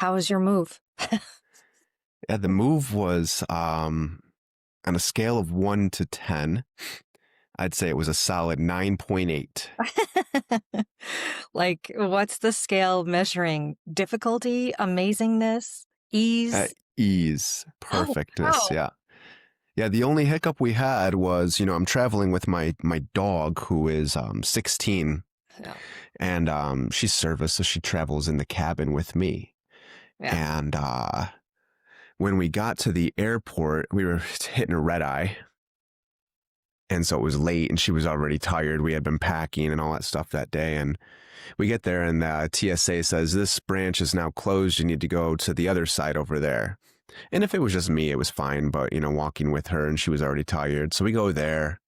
How was your move? Yeah, the move was on a scale of 1 to 10, I'd say it was a solid 9.8. Like, what's the scale measuring? Difficulty, amazingness, ease? Ease, Oh, perfectness, wow. yeah. Yeah, the only hiccup we had was, I'm traveling with my dog who is 16, Yeah. and she's service, so she travels in the cabin with me. Yeah. And when we got to the airport, we were hitting a red eye. And so it was late and she was already tired. We had been packing and all that stuff that day. And we get there and the TSA says, this branch is now closed. You need to go to the other side over there. And if it was just me, it was fine. But, walking with her and she was already tired. So we go there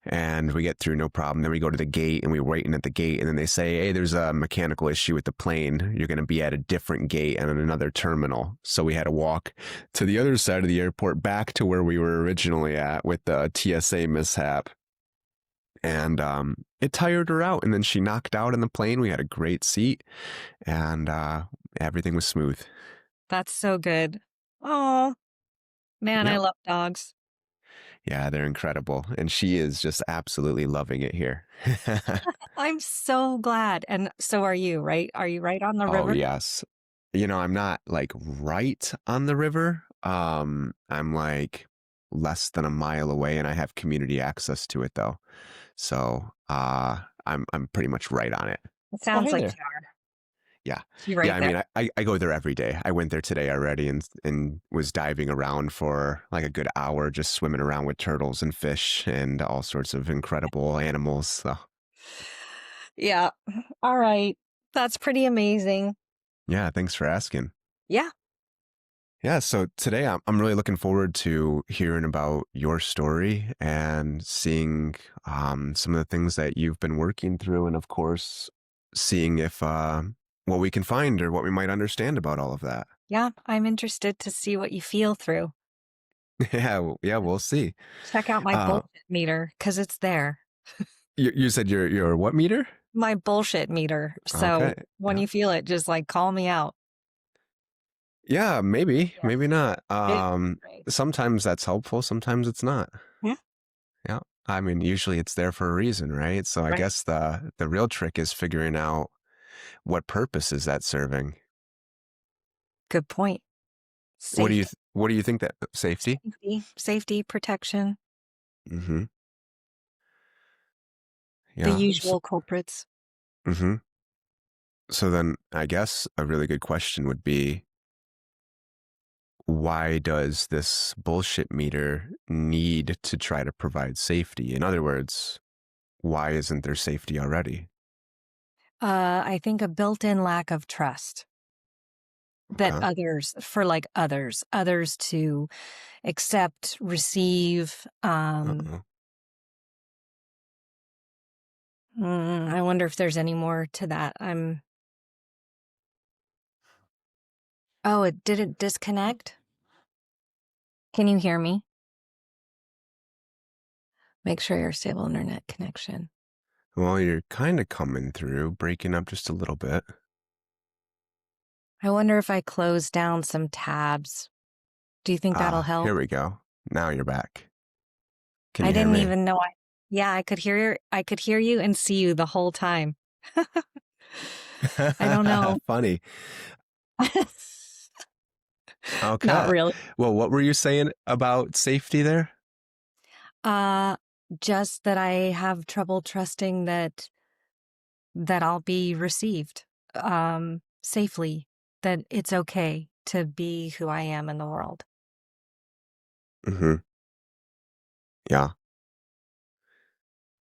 and we get through no problem. Then we go to the gate and we're waiting at the gate. And then they say, hey, there's a mechanical issue with the plane. You're going to be at a different gate and another terminal. So we had to walk to the other side of the airport back to where we were originally at with the TSA mishap. And it tired her out. And then she knocked out in the plane. We had a great seat and everything was smooth. That's so good. Oh, man, I Yep. love dogs. Yeah, they're incredible. And she is just absolutely loving it here. I'm so glad. And so are you, right? Are you right on the Oh, river? yes. I'm not like right on the river. I'm like less than a mile away and I have community access to it though. So, I'm pretty much right on it. It Oh, sounds hey like there. you are. Yeah. You're Yeah, right I there. mean, I go there every day. I went there today already and was diving around for like a good hour, just swimming around with turtles and fish and all sorts of incredible animals. So, Yeah. All right. That's pretty amazing. yeah, thanks for asking. Yeah. Yeah, so today I'm really looking forward to hearing about your story and seeing some of the things that you've been working through, and of course, seeing if what we can find or what we might understand about all of that. Yeah. I'm interested to see what you feel through. Yeah, yeah, we'll see. Check out my Uh, bullshit meter because it's there. you said your what meter? My bullshit meter. Okay, So when yeah, you feel it, just like call me out. yeah, maybe, Yes. maybe not. It, right. Sometimes that's helpful, sometimes it's not. Yeah. Yeah. I mean, usually it's there for a reason, right? So I Right. guess the real trick is figuring out what purpose is that serving. Good point. What do you Safety, what do you think that safety? safety, protection, Mm-hmm. the Yeah. So, usual culprits. mm-hmm. So then I guess a really good question would be, why does this bullshit meter need to try to provide safety? In other words, why isn't there safety already? I think a built-in lack of trust that Okay. others, for like others to accept, receive. Uh-oh. I wonder if there's any more to that. Oh, it didn't disconnect? Can you hear me? Make sure your stable internet connection. Well, you're kind of coming through, breaking up just a little bit. I wonder if I close down some tabs. Do you think that'll Ah, help? here we go. Now you're back. Can I you hear didn't me? even know yeah, I could hear you and see you the whole time. I don't know. Funny. Not Okay. really. Well, what were you saying about safety there? Uh, just that I have trouble trusting that I'll be received safely, that it's okay to be who I am in the world. Mm-hmm. Yeah.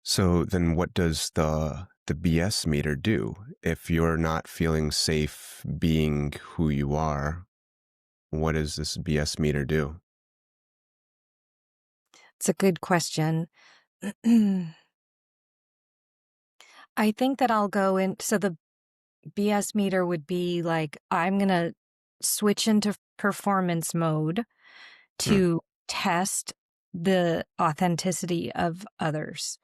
So then what does the BS meter do? If you're not feeling safe being who you are, what does this BS meter do? It's a good question. I think that I'll go in. So the BS meter would be like, I'm going to switch into performance mode Hmm. to test the authenticity of others.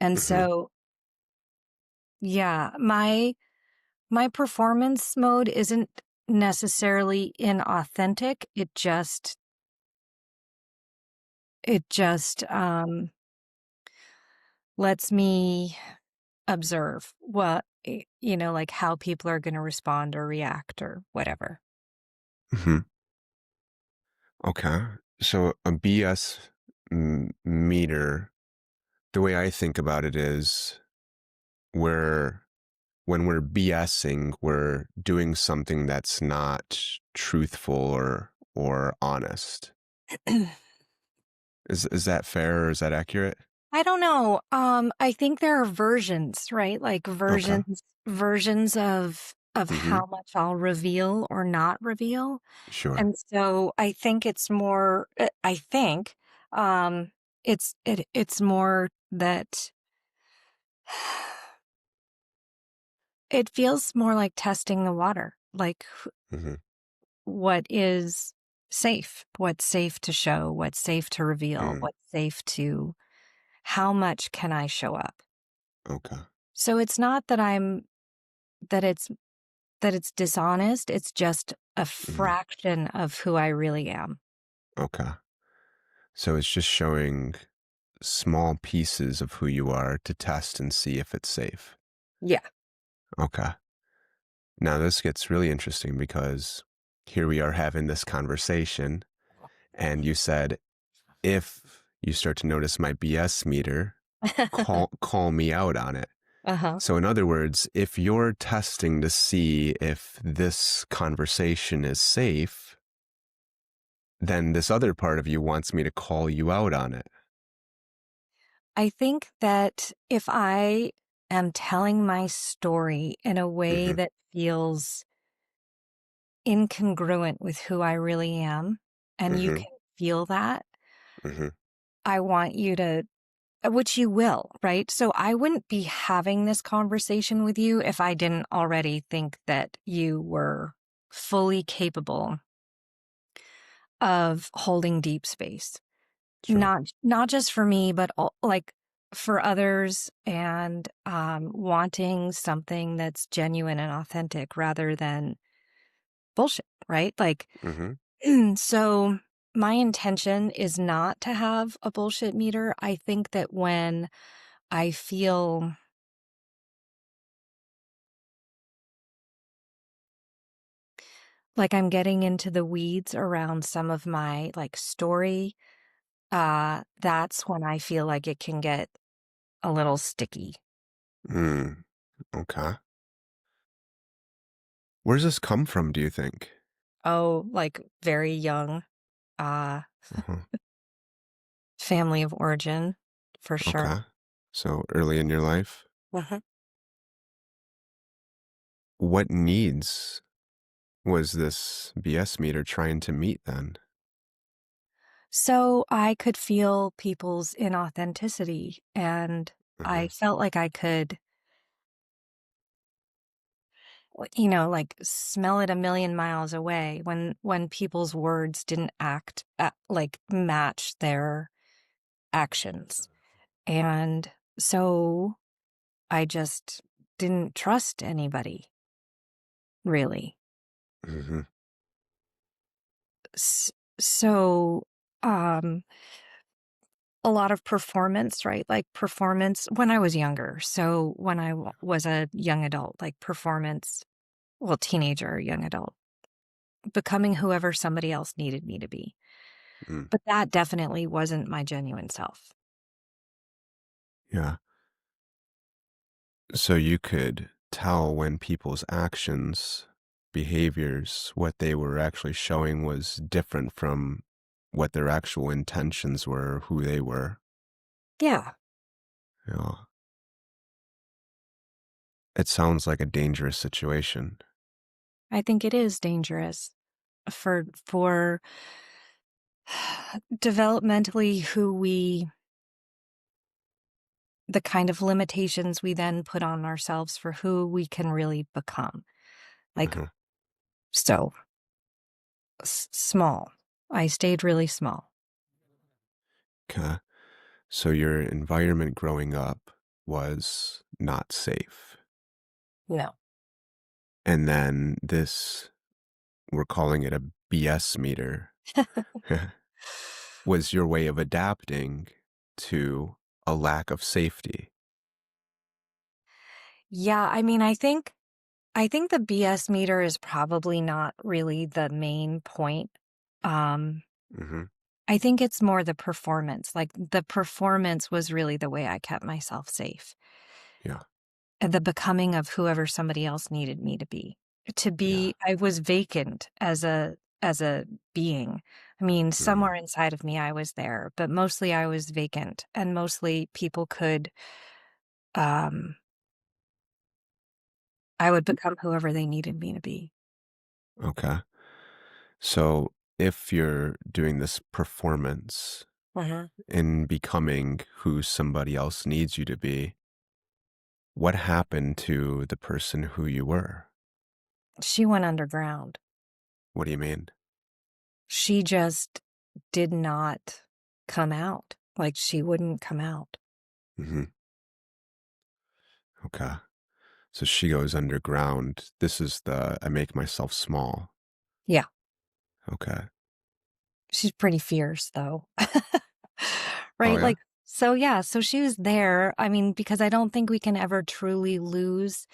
And Mm-hmm. so, yeah, my performance mode isn't necessarily inauthentic. It just lets me observe like how people are going to respond or react or whatever. Hmm. Okay. So a BS meter, the way I think about it is we're when we're BSing, we're doing something that's not truthful or honest. Is that fair or is that accurate? I don't know. I think there are versions, right? Like Okay. versions of Mm-hmm. how much I'll reveal or not reveal. Sure. And so I think it's more I think it's more that it feels more like testing the water, like Mm-hmm. what is safe, what's safe to show, what's safe to reveal, Mm. what's safe to how much can I show up? Okay. So it's not that that it's that it's dishonest, it's just a Mm. fraction of who I really am. Okay. So it's just showing small pieces of who you are to test and see if it's safe. Yeah. Okay. Now this gets really interesting because here we are having this conversation, and you said, if you start to notice my BS meter, call me out on it. Uh-huh. So in other words, if you're testing to see if this conversation is safe, then this other part of you wants me to call you out on it. I think that if I am telling my story in a way Hmm. that feels incongruent with who I really am, and you Hmm. can feel that, Hmm. I want you to, which you will, right? So I wouldn't be having this conversation with you if I didn't already think that you were fully capable of holding deep space. Sure. Not just for me, but like for others and wanting something that's genuine and authentic rather than bullshit, right? Like, Hmm. so my intention is not to have a bullshit meter. I think that when I feel like I'm getting into the weeds around some of my like story, that's when I feel like it can get a little sticky. Mm. Okay. Where's this come from, do you think? Oh, like very young, uh, Uh-huh. family of origin, for sure. Okay. So early in your life, Mhm. what needs was this BS meter trying to meet then? So I could feel people's inauthenticity, and Hmm. I felt like I could, like smell it a million miles away when people's words didn't like match their actions. And so I just didn't trust anybody, really. Hmm. S- So, um, a lot of performance, right? Like performance when I was younger. So when I was a young adult, like performance, well, teenager, young adult, becoming whoever somebody else needed me to be. Mm. But that definitely wasn't my genuine self. Yeah. So you could tell when people's actions, behaviors, what they were actually showing was different from what their actual intentions were, who they were. Yeah, You know, it sounds like a dangerous situation. I think it is dangerous for developmentally the kind of limitations we then put on ourselves for who we can really become. Like, Hmm. so small. I stayed really small. Okay. So your environment growing up was not safe. No. And then this we're calling it a BS meter, was your way of adapting to a lack of safety. Yeah, I mean, I think the BS meter is probably not really the main point. Um, Hmm. I think it's more the performance. Like the performance was really the way I kept myself safe. Yeah. And the becoming of whoever somebody else needed me to be. Yeah. I was vacant as a being. I mean, Mm. somewhere inside of me I was there, but mostly I was vacant and mostly people could um I would become whoever they needed me to be. Okay. So if you're doing this performance Mhm. in becoming who somebody else needs you to be, what happened to the person who you were? She went underground. What do you mean? She just did not come out. Like she wouldn't come out. Hmm. Okay. So she goes underground. This is the I make myself small. Yeah, Okay. she's pretty fierce though. Oh Right? yeah. Like so yeah, so she was there. I mean, because I don't think we can ever truly lose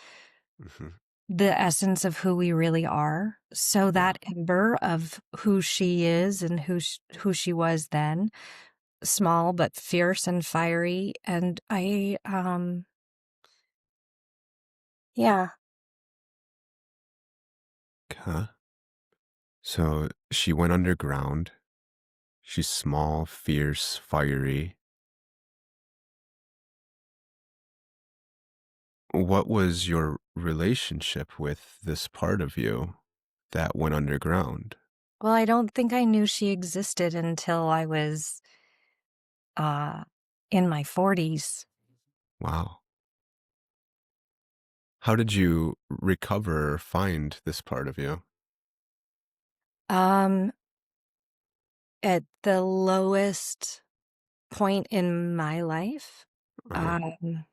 Hmm. the essence of who we really are. So Yeah. that ember of who she is and who she was then, small but fierce and fiery, and yeah. Okay. So she went underground. She's small, fierce, fiery. What was your relationship with this part of you that went underground? Well, I don't think I knew she existed until I was uh in my 40s. Wow. How did you recover or find this part of you? Um at the lowest point in my life, Uh-huh. um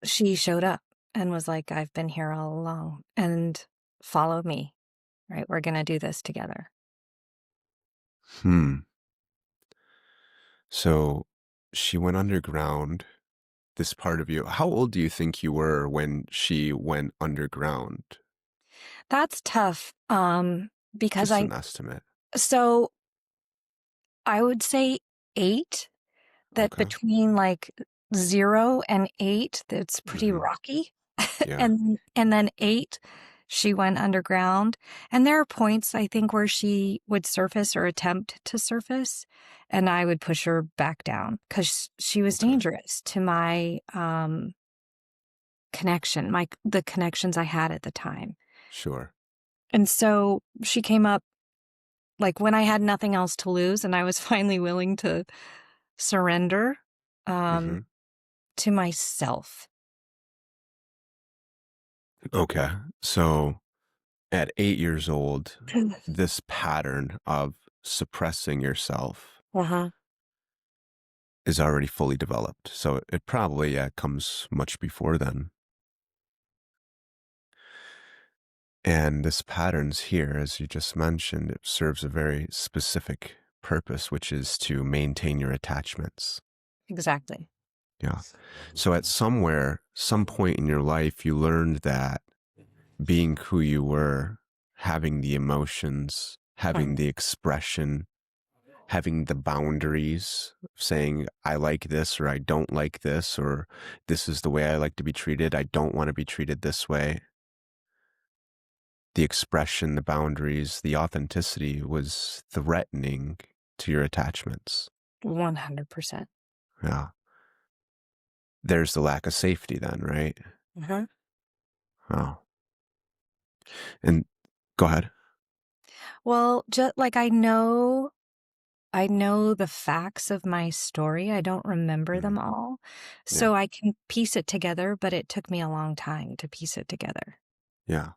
she showed up and was like, "I've been here all along and follow me, right? We're going to do this together." Hmm. So she went underground, this part of you. How old do you think you were when she went underground? That's tough because Just I an estimate. so I would say 8, that Okay. between like 0 and 8 that's pretty Hmm. rocky. Yeah. And then 8 she went underground, and there are points I think where she would surface or attempt to surface, and I would push her back down cuz she was Okay. dangerous to my connection, the connections I had at the time. Sure. And so she came up like when I had nothing else to lose and I was finally willing to surrender Hmm. um to myself. Okay. So at 8 years old, this pattern of suppressing yourself Uh-huh. is already fully developed. So it probably comes much before then. And this patterns here, as you just mentioned, it serves a very specific purpose, which is to maintain your attachments. Exactly. Yeah. So at some point in your life, you learned that being who you were, having the emotions, having Mhm. the expression, having the boundaries, saying, I like this or I don't like this, or this is the way I like to be treated. I don't want to be treated this way. The expression, the boundaries, the authenticity was threatening to your attachments. 100%. Yeah. There's the lack of safety then, right? Mhm. Oh. And go ahead. Well, just like I know the facts of my story. I don't remember them Mhm. all. Yeah. So I can piece it together, but it took me a long time to piece it together. Yeah.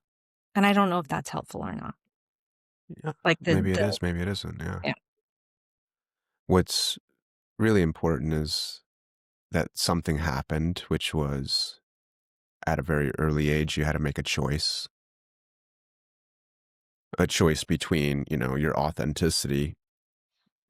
And I don't know if that's helpful or not. Yeah. Like Maybe it the is. Maybe it isn't. Yeah. yeah, What's really important is that something happened, which was at a very early age, you had to make a choice. a choice between, your authenticity,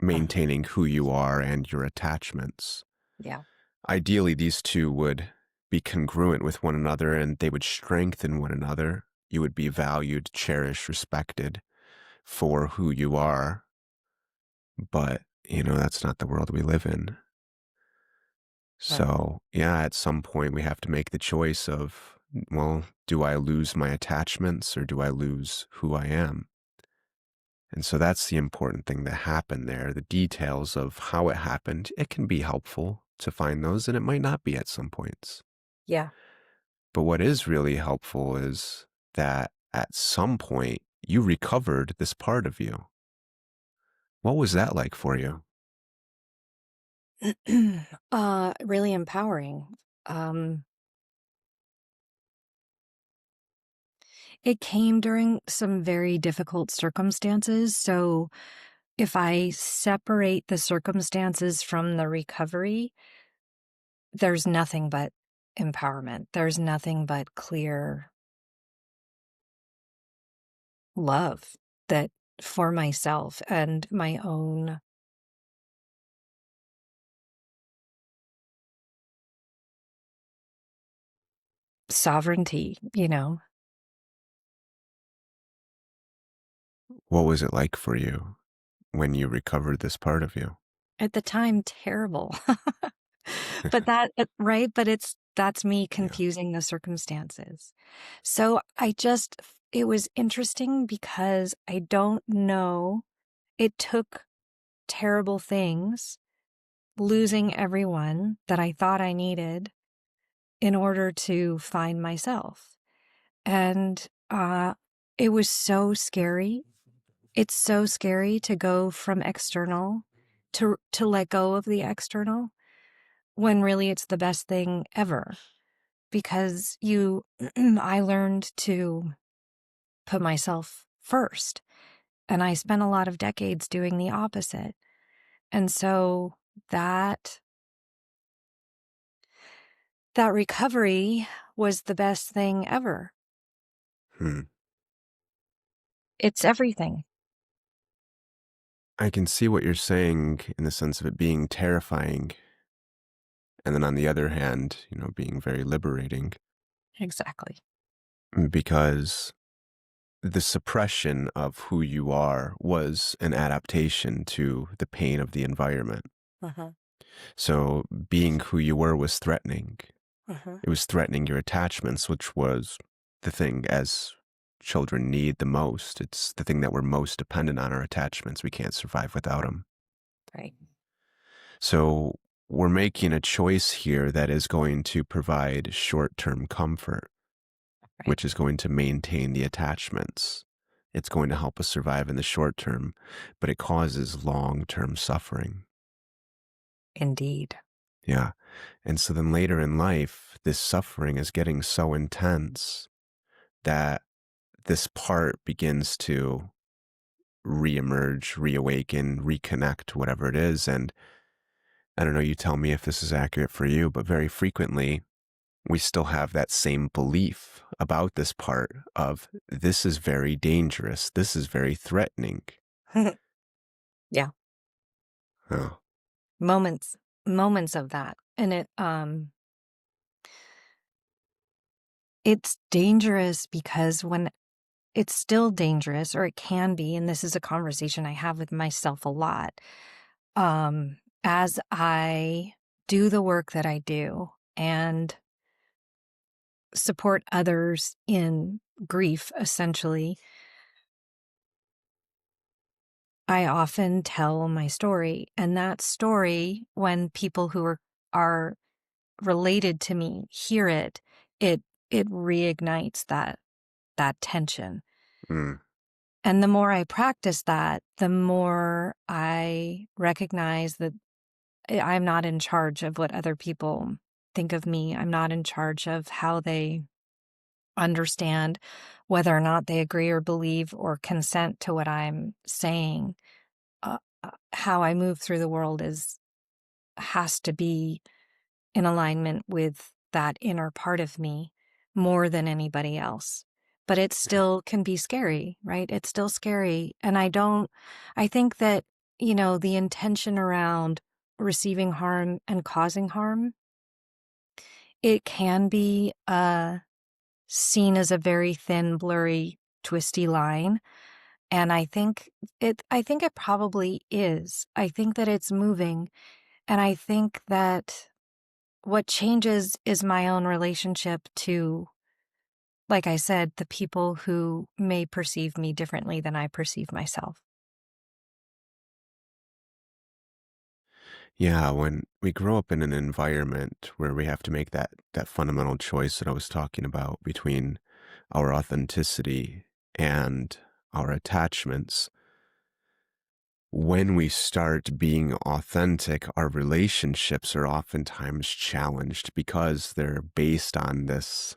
Mhm. maintaining who you are, and your attachments. Yeah. Ideally, these two would be congruent with one another and they would strengthen one another. You would be valued, cherished, respected for who you are. But, that's not the world we live in. Right. So, yeah, at some point we have to make the choice of, well, do I lose my attachments or do I lose who I am? And so that's the important thing that happened there. The details of how it happened, it can be helpful to find those, and it might not be at some points. Yeah. But what is really helpful is that at some point you recovered this part of you. What was that like for you? Really empowering. Um, it came during some very difficult circumstances. So if I separate the circumstances from the recovery, there's nothing but empowerment. There's nothing but clear love that for myself and my own sovereignty, What was it like for you when you recovered this part of you? at the time terrible. But right, but that's me Yeah. confusing the circumstances. So it was interesting because I don't know, it took terrible things, losing everyone that I thought I needed in order to find myself. And it was so scary. It's so scary to go from external to let go of the external when really it's the best thing ever because I learned to put myself first, and I spent a lot of decades doing the opposite. And so that that recovery was the best thing ever. Hmm. It's everything. I can see what you're saying in the sense of it being terrifying. And then on the other hand, being very liberating Exactly. because the suppression of who you are was an adaptation to the pain of the environment. Uh-huh. So being who you were was threatening. Uh-huh. It was threatening your attachments, which was the thing as children need the most. It's the thing that we're most dependent on, our attachments. We can't survive without them. Right. So we're making a choice here that is going to provide short-term comfort, Right. which is going to maintain the attachments. It's going to help us survive in the short term, but it causes long-term suffering. Indeed. Yeah. And so then later in life, this suffering is getting so intense that this part begins to reemerge, reawaken, reconnect, whatever it is. And I don't know, you tell me if this is accurate for you, but very frequently we still have that same belief about this part of this is very dangerous. This is very threatening. Yeah. Oh, Moments moments of that. And it's dangerous because when it's still dangerous, or it can be, and this is a conversation I have with myself a lot. As I do the work that I do and support others in grief, essentially, I often tell my story. And that story, when people who are related to me hear it, it it reignites that tension. mm, And the more I practice that, the more I recognize that I'm not in charge of what other people think of me. I'm not in charge of how they understand, whether or not they agree or believe or consent to what I'm saying. How I move through the world has to be in alignment with that inner part of me more than anybody else. but it still can be scary, right? It's still scary. And I think that, the intention around receiving harm and causing harm, it can be seen as a very thin, blurry, twisty line. And I think it probably is. I think that it's moving. And I think that what changes is my own relationship to, like I said, the people who may perceive me differently than I perceive myself. Yeah, when we grow up in an environment where we have to make that fundamental choice that I was talking about between our authenticity and our attachments, when we start being authentic, our relationships are oftentimes challenged because they're based on this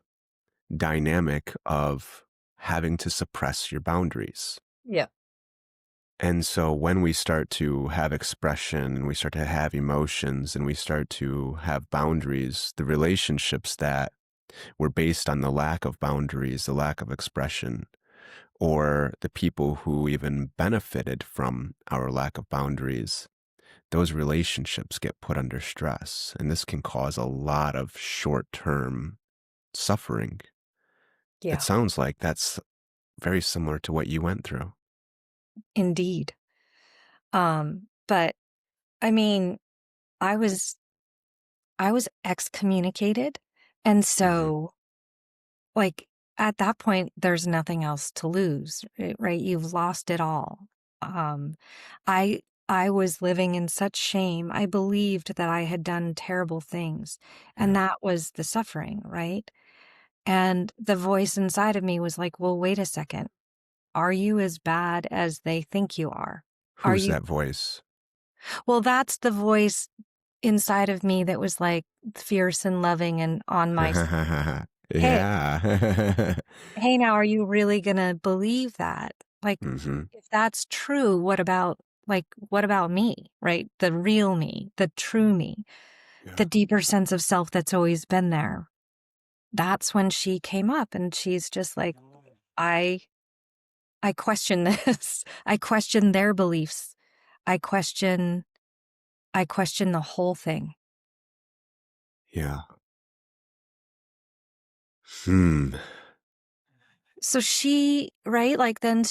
dynamic of having to suppress your boundaries. Yeah. And so when we start to have expression and we start to have emotions and we start to have boundaries, the relationships that were based on the lack of boundaries, the lack of expression, or the people who even benefited from our lack of boundaries, those relationships get put under stress. And this can cause a lot of short term suffering. It Yeah. sounds like that's very similar to what you went through. Indeed. But I mean, I was I was excommunicated. And Hmm. so, like, at that point, there's nothing else to lose, right? You've lost it all. Um, I I was living in such shame. I believed that I had done terrible things, and Right. that was the suffering, right? And the voice inside of me was like, "Well, wait a second. Are you as bad as they think you are? Are Who's you?" that voice? Well, that's the voice inside of me that was like fierce and loving and on my side. Hey, Yeah. hey, now are you really gonna believe that? Like, Hmm. if that's true, what about me, right? The real me, the true me, the Yeah. deeper sense of self that's always been there. That's when she came up and she's just like, I I question this. I question their beliefs. I question I question the whole thing. Yeah. Hmm. So she, right? Like then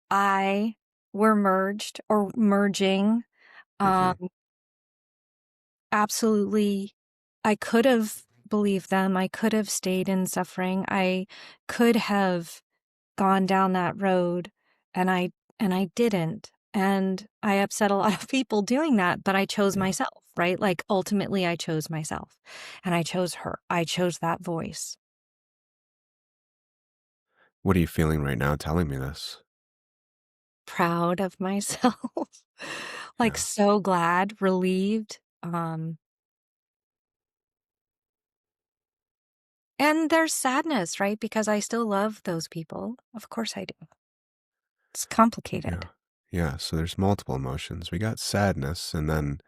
I were merged or merging. Um, Hmm. absolutely. I could have believed them. I could have stayed in suffering. I could have gone down that road and I didn't. And I upset a lot of people doing that, but I chose Yeah. myself, right? Like ultimately I chose myself and I chose her. I chose that voice. What are you feeling right now telling me this? Proud of myself. Like, Yeah. so glad, relieved, and there's sadness, right? Because I still love those people. Of course I do. It's Yeah. complicated. Yeah. So there's multiple emotions. We got sadness and then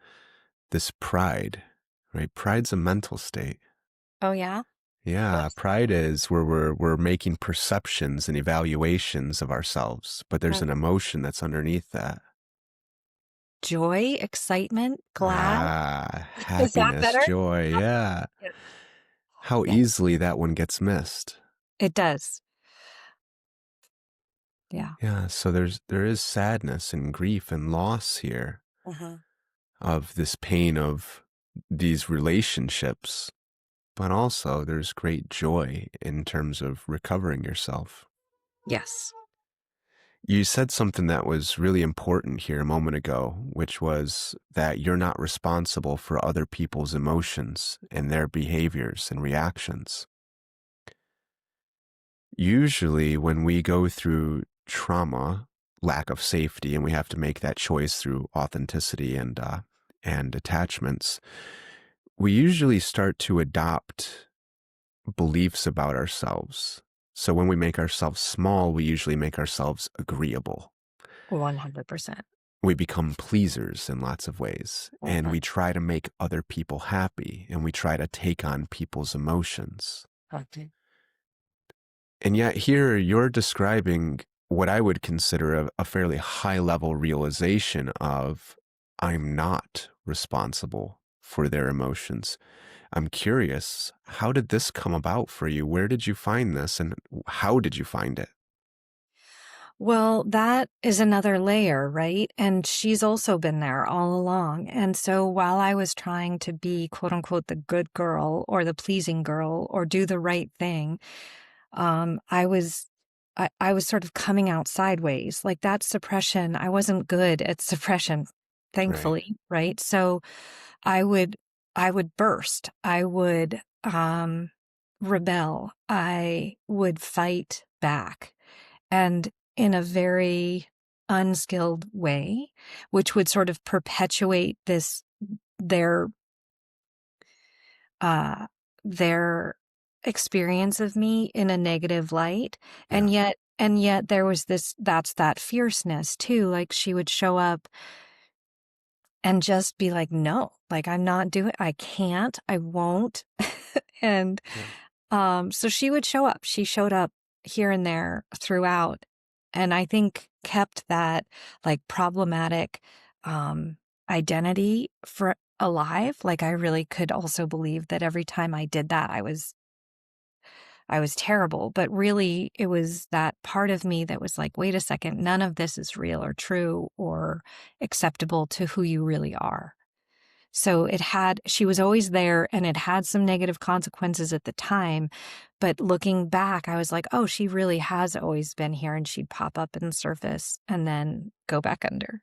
this pride, right? Pride's a mental state. Oh, yeah? Yeah, What's pride is where we're making perceptions and evaluations of ourselves, but there's that? an emotion that's underneath that. Joy, excitement, glad? Ah, Is that happiness, better? joy, yeah. Yeah. How Yeah, easily that one gets missed. it does. Yeah. Yeah, so there is sadness and grief and loss here Uh-huh. of this pain of these relationships, but also there's great joy in terms of recovering yourself. Yes. You said something that was really important here a moment ago, which was that you're not responsible for other people's emotions and their behaviors and reactions. Usually, when we go through trauma, lack of safety, and we have to make that choice through authenticity and attachments, we usually start to adopt beliefs about ourselves. So when we make ourselves small, we usually make ourselves agreeable. 100%. We become pleasers in lots of ways, and Mhm. we try to make other people happy, and we try to take on people's emotions. Okay. And yet here you're describing what I would consider a fairly high level realization of I'm not responsible for their emotions. I'm curious, how did this come about for you? Where did you find this and how did you find it? Well, that is another layer, right? And she's also been there all along. And so while I was trying to be quote unquote the good girl or the pleasing girl or do the right thing, I was I was sort of coming out sideways. Like that suppression, I wasn't good at suppression, Right. thankfully, right? So I would I would burst. I would rebel. I would fight back. And in a very unskilled way, which would sort of perpetuate this their uh, their experience of me in a negative light. Yeah. And yet there was that's that fierceness too. Like she would show up and just be like, no, like I'm not doing, I can't, I won't. And Yeah. so she would show up. She showed up here and there throughout. And I think kept that like problematic um, identity for alive. Like I really could also believe that every time I did that, I was terrible. But really, it was that part of me that was like, wait a second, none of this is real or true or acceptable to who you really are. So she was always there and it had some negative consequences at the time. But looking back, I was like, oh, she really has always been here and she'd pop up and surface and then go back under.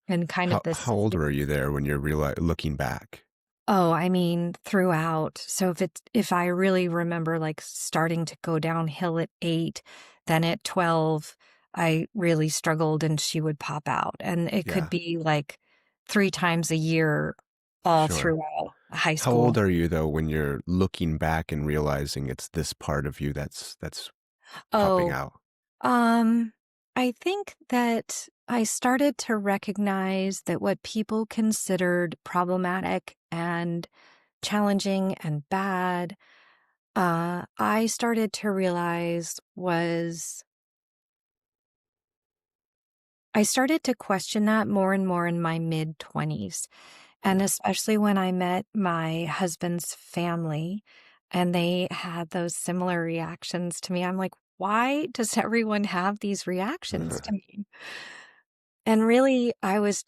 And kind of How old were you there when you're looking back? oh, I mean, throughout. So if I really remember like starting to go downhill at 8, then at 12, I really struggled and she would pop out. And it could Yeah, be like 3 times a year all sure. throughout high How old school. are you though when you're looking back and realizing it's this part of you that's popping Oh, out? um, I think that I started to recognize that what people considered problematic and challenging and bad, I started to realize was I started to question that more and more in my mid 20s. And Yeah. especially when I met my husband's family and they had those similar reactions to me, I'm like, why does everyone have these reactions to me? And really, I was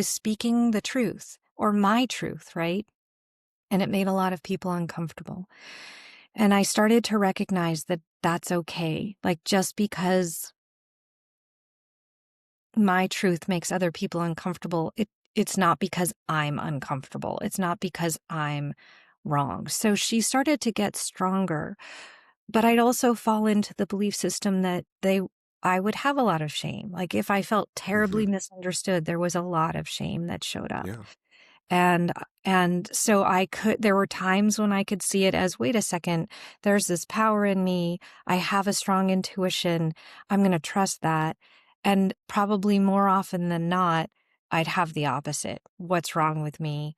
speaking the truth or my truth, right? And it made a lot of people uncomfortable. And I started to recognize that that's okay. Like just because my truth makes other people uncomfortable, it's not because I'm uncomfortable. It's not because I'm wrong. So she started to get stronger, but I'd also fall into the belief system that I would have a lot of shame. Like if I felt Hmm. terribly misunderstood, there was a lot of shame that showed up. Yeah. And so there were times when I could see it as, wait a second, there's this power in me. I have a strong intuition. I'm going to trust that. And probably more often than not, I'd have the opposite. What's wrong with me?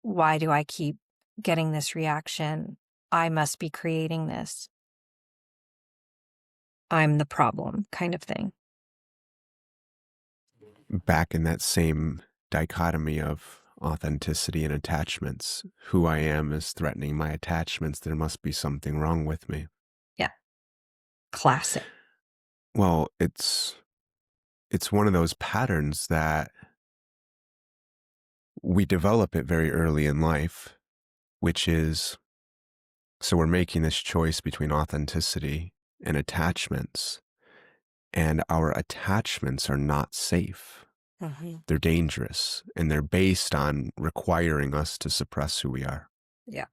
Why do I keep getting this reaction? I must be creating this. I'm the problem kind of thing. Back in that same dichotomy of authenticity and attachments, who I am is threatening my attachments. There must be something wrong with me. Yeah. Classic. Well, it's one of those patterns that we develop it very early in life, which is so we're making this choice between authenticity and attachments, and our attachments are not safe. Hmm. They're dangerous, and they're based on requiring us to suppress who we are. Yeah.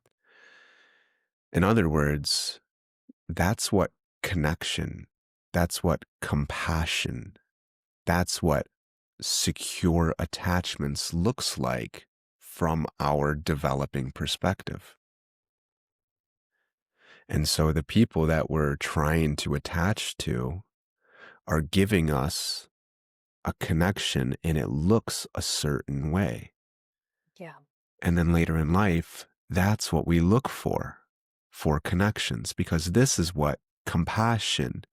In other words, that's what connection, that's what compassion, that's what secure attachments looks like from our developing perspective. And so the people that we're trying to attach to are giving us a connection and it looks a certain way. Yeah. And then later in life, that's what we look for. for connections, because this is what compassion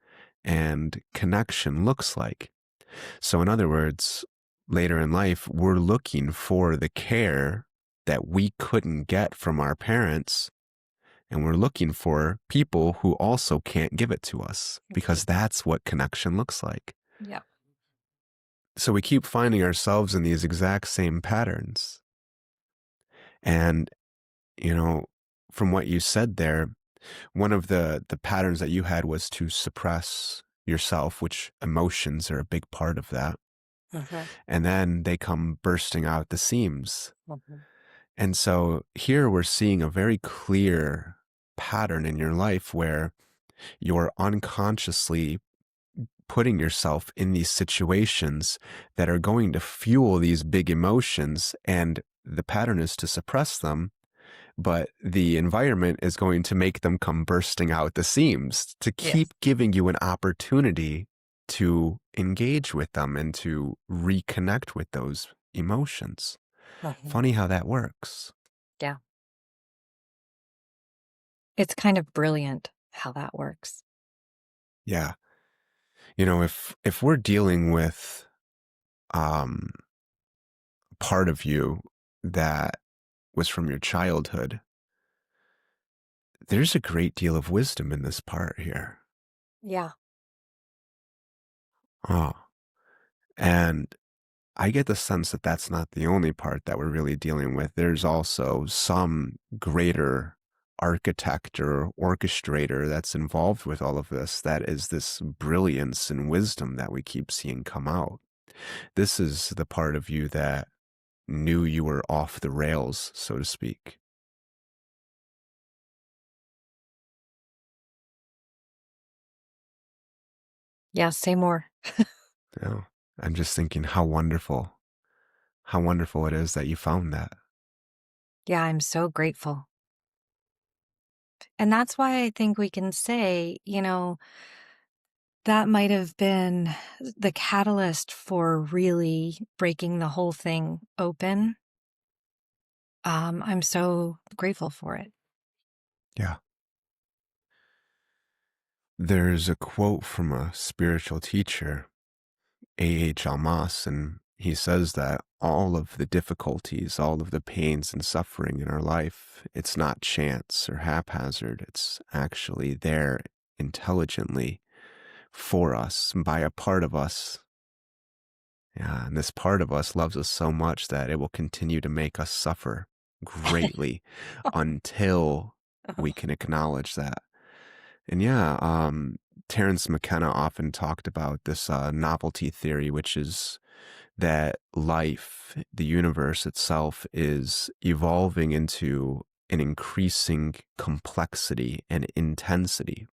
and connection looks like. So, in other words, later in life, we're looking for the care that we couldn't get from our parents. And we're looking for people who also can't give it to us, because that's what connection looks like. Yeah. So we keep finding ourselves in these exact same patterns. And, you know, from what you said there, one of the patterns that you had was to suppress yourself, which emotions are a big part of that. Mhm. And then they come bursting out the seams. Mhm. And so here we're seeing a very clear pattern in your life where you're unconsciously putting yourself in these situations that are going to fuel these big emotions. And the pattern is to suppress them, but the environment is going to make them come bursting out the seams to keep Yes. giving you an opportunity to engage with them and to reconnect with those emotions. Mhm. Funny how that works. Yeah. It's kind of brilliant how that works. Yeah. If we're dealing with um part of you that was from your childhood, there's a great deal of wisdom in this part here. Yeah. Oh, and I get the sense that that's not the only part that we're really dealing with. There's also some greater architect or orchestrator that's involved with all of this. That is this brilliance and wisdom that we keep seeing come out. This is the part of you that knew you were off the rails, so to speak. Yeah, say more. You know, I'm just thinking how wonderful it is that you found that. Yeah, I'm so grateful. And that's why I think we can say, that might have been the catalyst for really breaking the whole thing open. I'm so grateful for it. Yeah. There's a quote from a spiritual teacher, A.H. Almas, and he says that all of the difficulties, all of the pains and suffering in our life, it's not chance or haphazard. It's actually there intelligently for us by a part of us. Yeah, and this part of us loves us so much that it will continue to make us suffer greatly until we can acknowledge that. And yeah, Terence McKenna often talked about this novelty theory, which is that life, the universe itself, is evolving into an increasing complexity and intensity.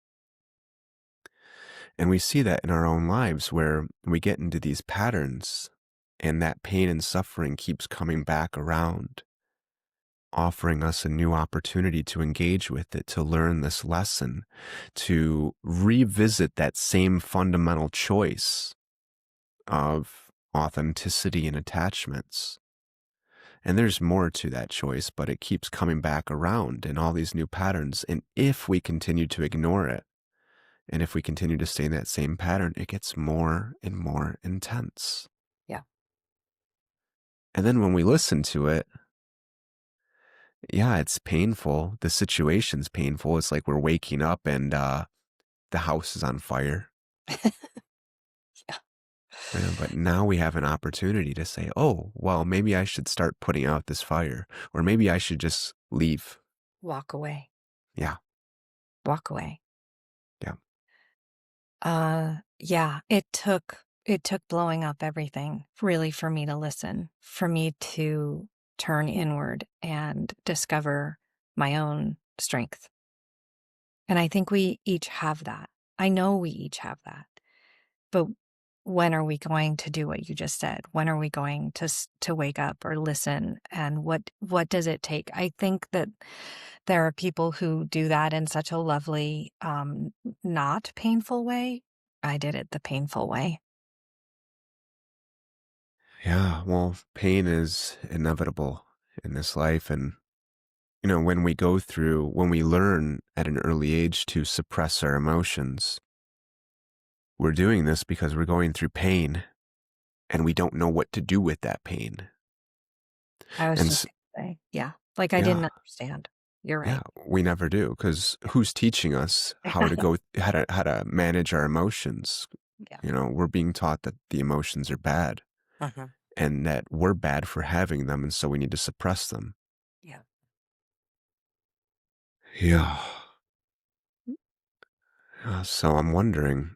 And we see that in our own lives where we get into these patterns and that pain and suffering keeps coming back around, offering us a new opportunity to engage with it, to learn this lesson, to revisit that same fundamental choice of authenticity and attachments. And there's more to that choice, but it keeps coming back around in all these new patterns. And if we continue to ignore it, and if we continue to stay in that same pattern, it gets more and more intense. Yeah. And then when we listen to it, yeah, it's painful. The situation's painful. It's like we're waking up and the house is on fire. Yeah. But now we have an opportunity to say, oh, well, maybe I should start putting out this fire, or maybe I should just leave. Walk away. Yeah, Walk away. yeah, Yeah, it took blowing up everything really for me to listen, for me to turn inward and discover my own strength. And I think we each have that. I know we each have that. But when are we going to do what you just said? When are we going to wake up or listen? And what does it take? I think that there are people who do that in such a lovely, not painful way. I did it the painful way. yeah. Well, pain is inevitable in this life. And when we learn at an early age to suppress our emotions, we're doing this because we're going through pain and we don't know what to do with that pain. I was And just gonna say, yeah, like I yeah, didn't understand. You're yeah, right. we never do because who's teaching us how to manage our emotions? Yeah. We're being taught that the emotions are bad Uh-huh. and that we're bad for having them, and so we need to suppress them. Yeah. Yeah. So I'm wondering,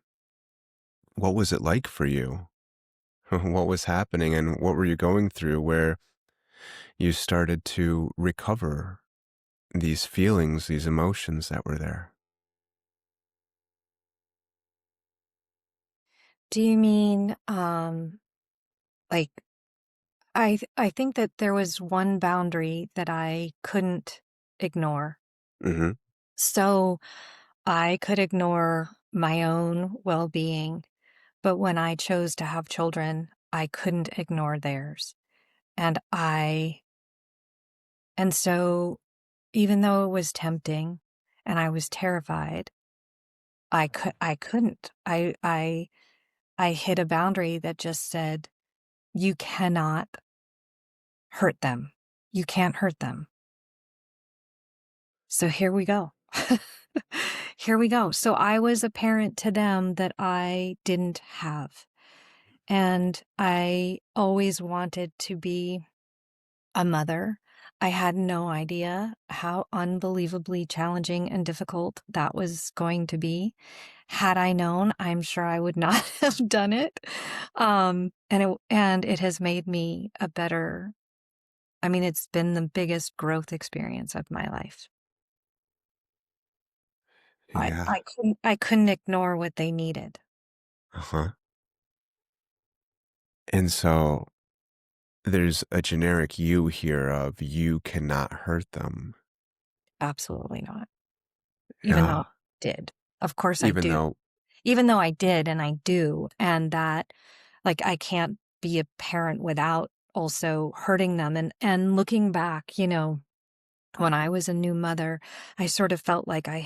what was it like for you? What was happening and what were you going through where you started to recover these feelings, these emotions that were there? Do you mean like I think that there was one boundary that I couldn't ignore. Hmm. So I could ignore my own well-being, but when I chose to have children, I couldn't ignore theirs. And so even though it was tempting and I was terrified, I couldn't. I hit a boundary that just said, you cannot hurt them. You can't hurt them. So here we go. Here we go. So I was a parent to them that I didn't have. And I always wanted to be a mother. I had no idea how unbelievably challenging and difficult that was going to be. Had I known, I'm sure I would not have done it. And it has made me a better, I mean, it's been the biggest growth experience of my life. Yeah. I couldn't ignore what they needed. Uh-huh. And so there's a generic you here of you cannot hurt them. Absolutely not. Even though I Yeah. did. Of course I Even do. though, Even though I did and I do, and that, like, I can't be a parent without also hurting them, and looking back, when I was a new mother, I sort of felt like I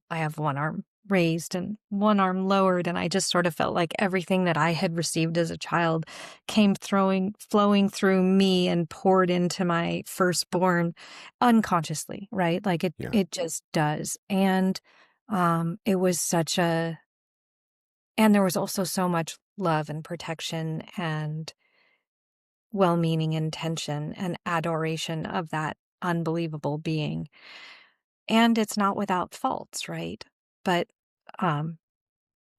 have one arm raised and one arm lowered, and I just sort of felt like everything that I had received as a child came flowing through me and poured into my firstborn unconsciously, right? Like yeah, it just does. And it was and there was also so much love and protection and well-meaning intention and adoration of that unbelievable being. And it's not without faults, right? But, um,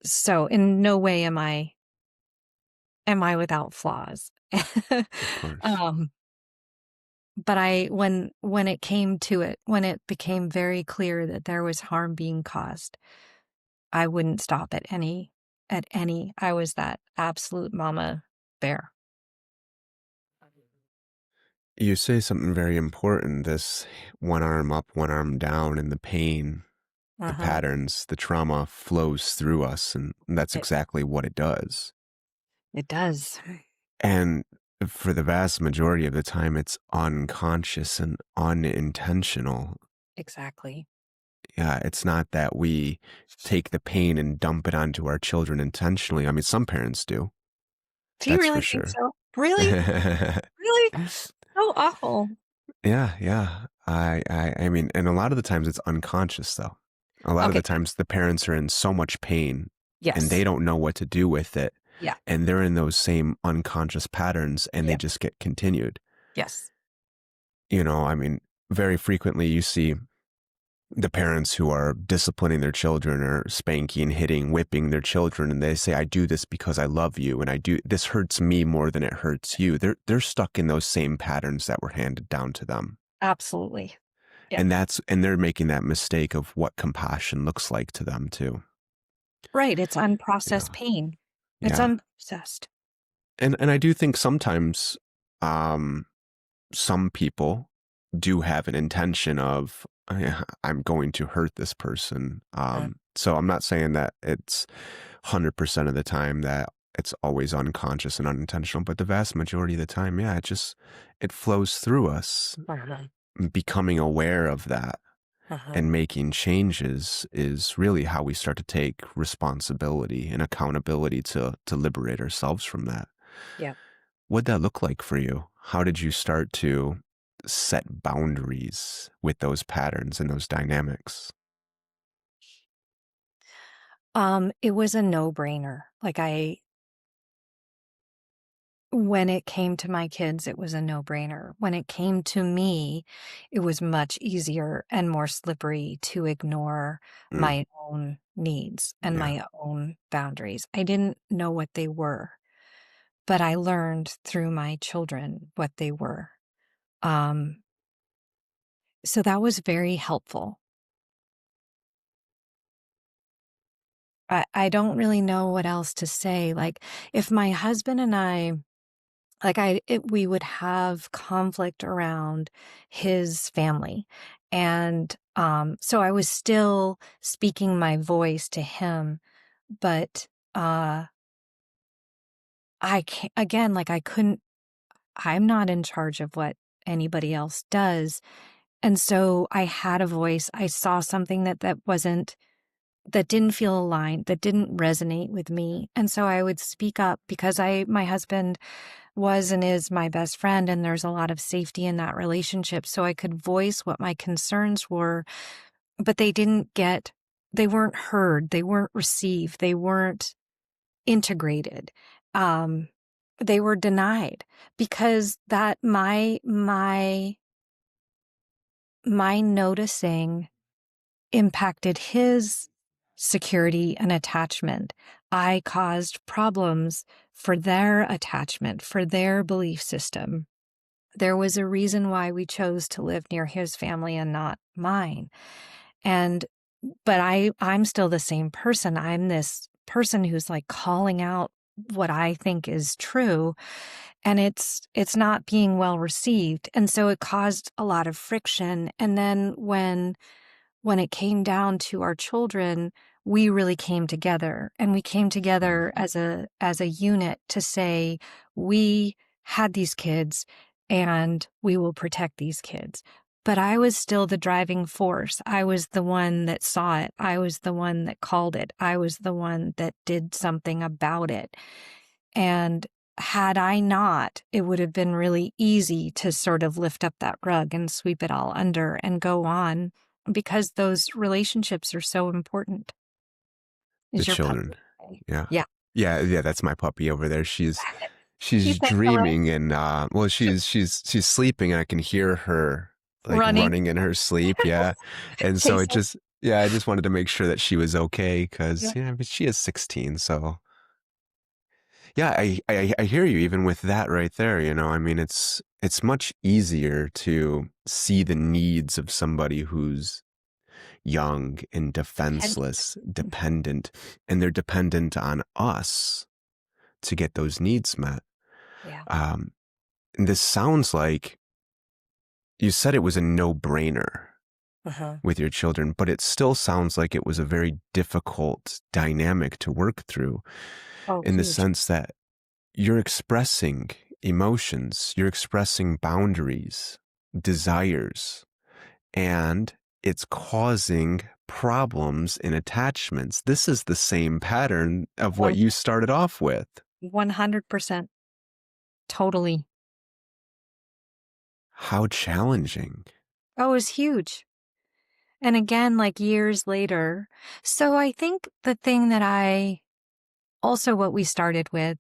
so in no way am I without flaws. of course. Um, but when it came to it, when it became very clear that there was harm being caused, I wouldn't stop at any. I was that absolute mama bear. You say something very important, this one arm up, one arm down, and the pain, the Uh-huh. patterns, the trauma flows through us, and that's It exactly what it does. it does. And for the vast majority of the time, it's unconscious and unintentional. Exactly. Yeah, it's not that we take the pain and dump it onto our children intentionally. I mean, some parents do, Do you that's for really think sure. so? Really? Really? So awful. Yeah, yeah. I mean, and a lot of the times it's unconscious though. A lot of Okay. the times the parents are in so much pain and they Yes. don't know what to do with it. Yeah. And they're in those same unconscious patterns and they Yeah. just get continued. Yes. I mean, very frequently you see the parents who are disciplining their children or spanking, hitting, whipping their children, and they say, I do this because I love you, and this hurts me more than it hurts you. They're stuck in those same patterns that were handed down to them. Absolutely. Yeah. And they're making that mistake of what compassion looks like to them too. Right. It's Yeah. unprocessed pain. It's Yeah. unprocessed. And I do think sometimes um some people do have an intention of I'm going to hurt this person. Mm. So I'm not saying that it's 100% of the time that it's always unconscious and unintentional, but the vast majority of the time, yeah, it flows through us. Mhm. becoming aware of that Uh-huh. and making changes is really how we start to take responsibility and accountability to liberate ourselves from that. Yep. What'd that look like for you? How did you start to set boundaries with those patterns and those dynamics? It was a no-brainer. When it came to my kids, it was a no-brainer. When it came to me, it was much easier and more slippery to ignore Mm, my own needs and yeah, my own boundaries. I didn't know what they were, but I learned through my children what they were. Um, so that was very helpful. I don't really know what else to say. Like, if my husband and I we would have conflict around his family. And, so I was still speaking my voice to him, but, I can't again, like, I'm not in charge of what anybody else does. And so I had a voice. I saw something that didn't feel aligned, that didn't resonate with me. And so I would speak up because my husband was and is my best friend, and there's a lot of safety in that relationship. So I could voice what my concerns were, but they weren't heard, they weren't received, they weren't integrated. Um, they were denied because that my noticing impacted his security and attachment. I caused problems for their attachment, for their belief system. There was a reason why we chose to live near his family and not mine. And but I'm still the same person. I'm this person who's like calling out what I think is true, and it's not being well received. And so it caused a lot of friction. And then when it came down to our children, we really came together, and we came mm, together as a unit to say, we had these kids and we will protect these kids. But I was still the driving force. I was the one that saw it. I was the one that called it. I was the one that did something about it. And had I not, it would have been really easy to sort of lift up that rug and sweep it all under and go on because those relationships are so important. the Is your puppy children. okay? Yeah. Yeah. Yeah, that's my puppy over there. She's She's saying hello, dreaming and well she's sleeping and I can hear her like running. running in her sleep, yeah. And so it Chasing. just yeah, I just wanted to make sure that she was okay cuz Yeah. yeah, but she is 16, so yeah, I hear you even with that right there, you know. I mean, it's much easier to see the needs of somebody who's young and Dependent. defenseless, dependent, and they're dependent on us to get those needs met. Yeah. Um, and this sounds like you said it was a no-brainer Uh-huh. with your children, but it still sounds like it was a very difficult dynamic to work through Oh, in the huge. sense that you're expressing emotions, you're expressing boundaries, desires, and it's causing problems in attachments. This is the same pattern of what One you started off with. 100%. Totally. How challenging. Oh, it was huge. And again, like years later. So I think the thing that I also what we started with.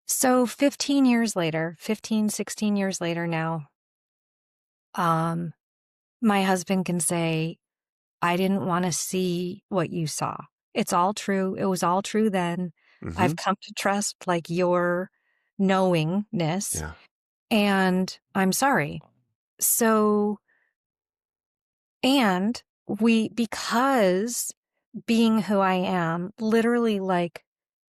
So 15 years later, 15, 16 years later now, um, my husband can say, I didn't want to see what you saw. It's all true. It was all true then. Hmm. I've come to trust like your knowingness, Yeah. and I'm sorry. So, and because being who I am, literally like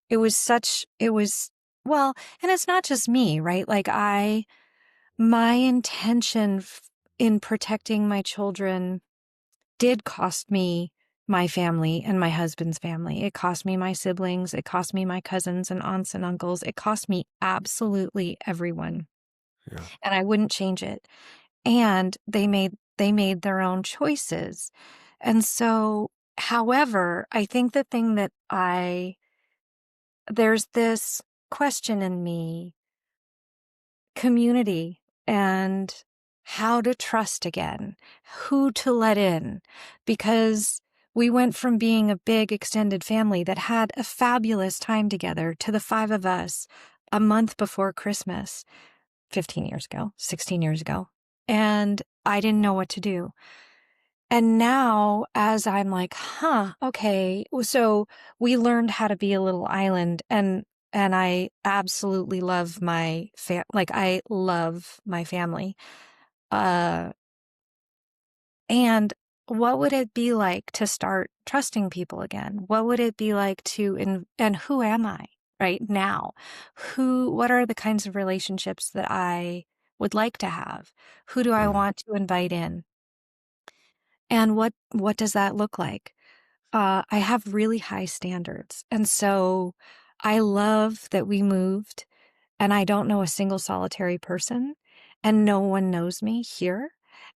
it was, well, and it's not just me, right? My intention in protecting my children did cost me my family and my husband's family. It cost me my siblings. It cost me my cousins and aunts and uncles. It cost me absolutely everyone. Yeah. And I wouldn't change it. and they made their own choices. And so, however, I think the thing that there's this question in me, community and how to trust again, who to let in, because we went from being a big extended family that had a fabulous time together to the five of us a month before Christmas, 15 years ago, 16 years ago. And I didn't know what to do. And now, as I'm like, okay, so we learned how to be a little island, and I absolutely love I love my family. Uh, and what would it be like to start trusting people again? What would it be like and who am I right now? What are the kinds of relationships that I would like to have? Who do I Mm. want to invite in? And what does that look like? I have really high standards. And so I love that we moved and I don't know a single solitary person and no one knows me here.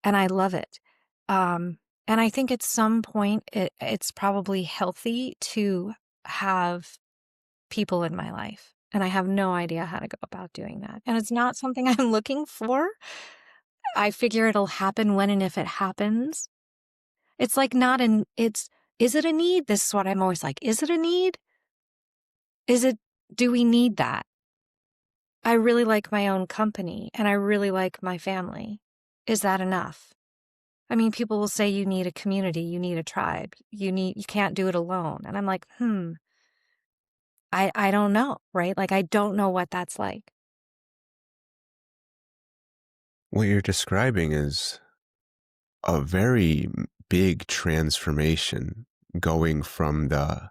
And I love it. Um, and I think at some point it's probably healthy to have people in my life. And I have no idea how to go about doing that. And it's not something I'm looking for. I figure it'll happen when and if it happens. It's like not an, it's, is it a need? This is what I'm always like. Is it a need? Is it, do we need that? I really like my own company and I really like my family. Is that enough? I mean, people will say you need a community, you need a tribe, you can't do it alone. And I'm like, I don't know, right? Like, I don't know what that's like. What you're describing is a very big transformation, going from the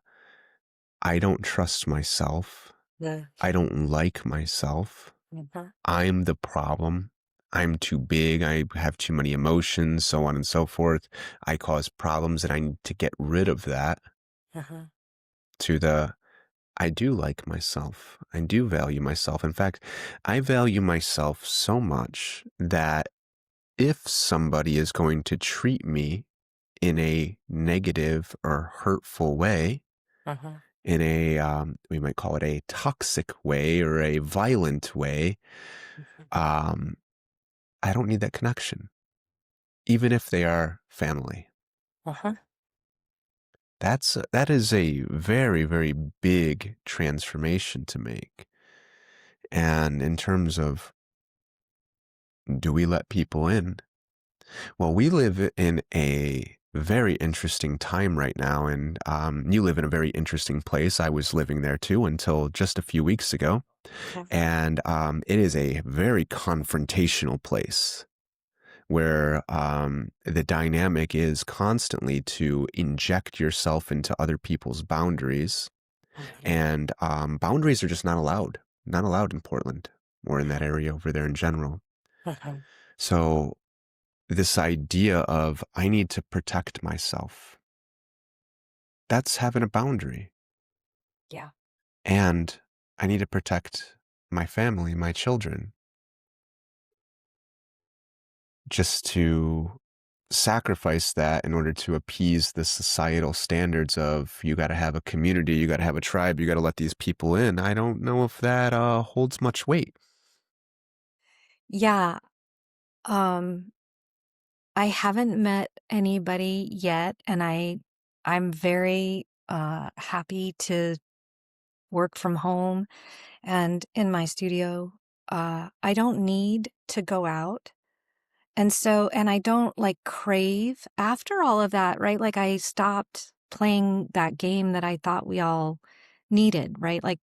I don't trust myself, Yeah. I don't like myself, Mhm. I'm the problem, I'm too big, I have too many emotions, so on and so forth. I cause problems and I need to get rid of that, Uh-huh. to the I do like myself. I do value myself. In fact, I value myself so much that if somebody is going to treat me in a negative or hurtful way, Uh-huh. in we might call it a toxic way or a violent way, um, I don't need that connection, even if they are family. Uh-huh. That is a very, very big transformation to make. And in terms of, do we let people in? Well, we live in a very interesting time right now, and you live in a very interesting place. I was living there too until just a few weeks ago, Yeah. and it is a very confrontational place where the dynamic is constantly to inject yourself into other people's boundaries, Mhm. and boundaries are just not allowed in Portland or in that area over there in general. Uh-huh. So this idea of I need to protect myself, that's having a boundary. Yeah. And I need to protect my family, my children, just to sacrifice that in order to appease the societal standards of you got to have a community, you got to have a tribe, you got to let these people in. I don't know if that holds much weight. Yeah. Um, I haven't met anybody yet, and I'm very happy to work from home and in my studio. I don't need to go out. And I don't like crave after all of that, right? Like I stopped playing that game that I thought we all needed, right? Like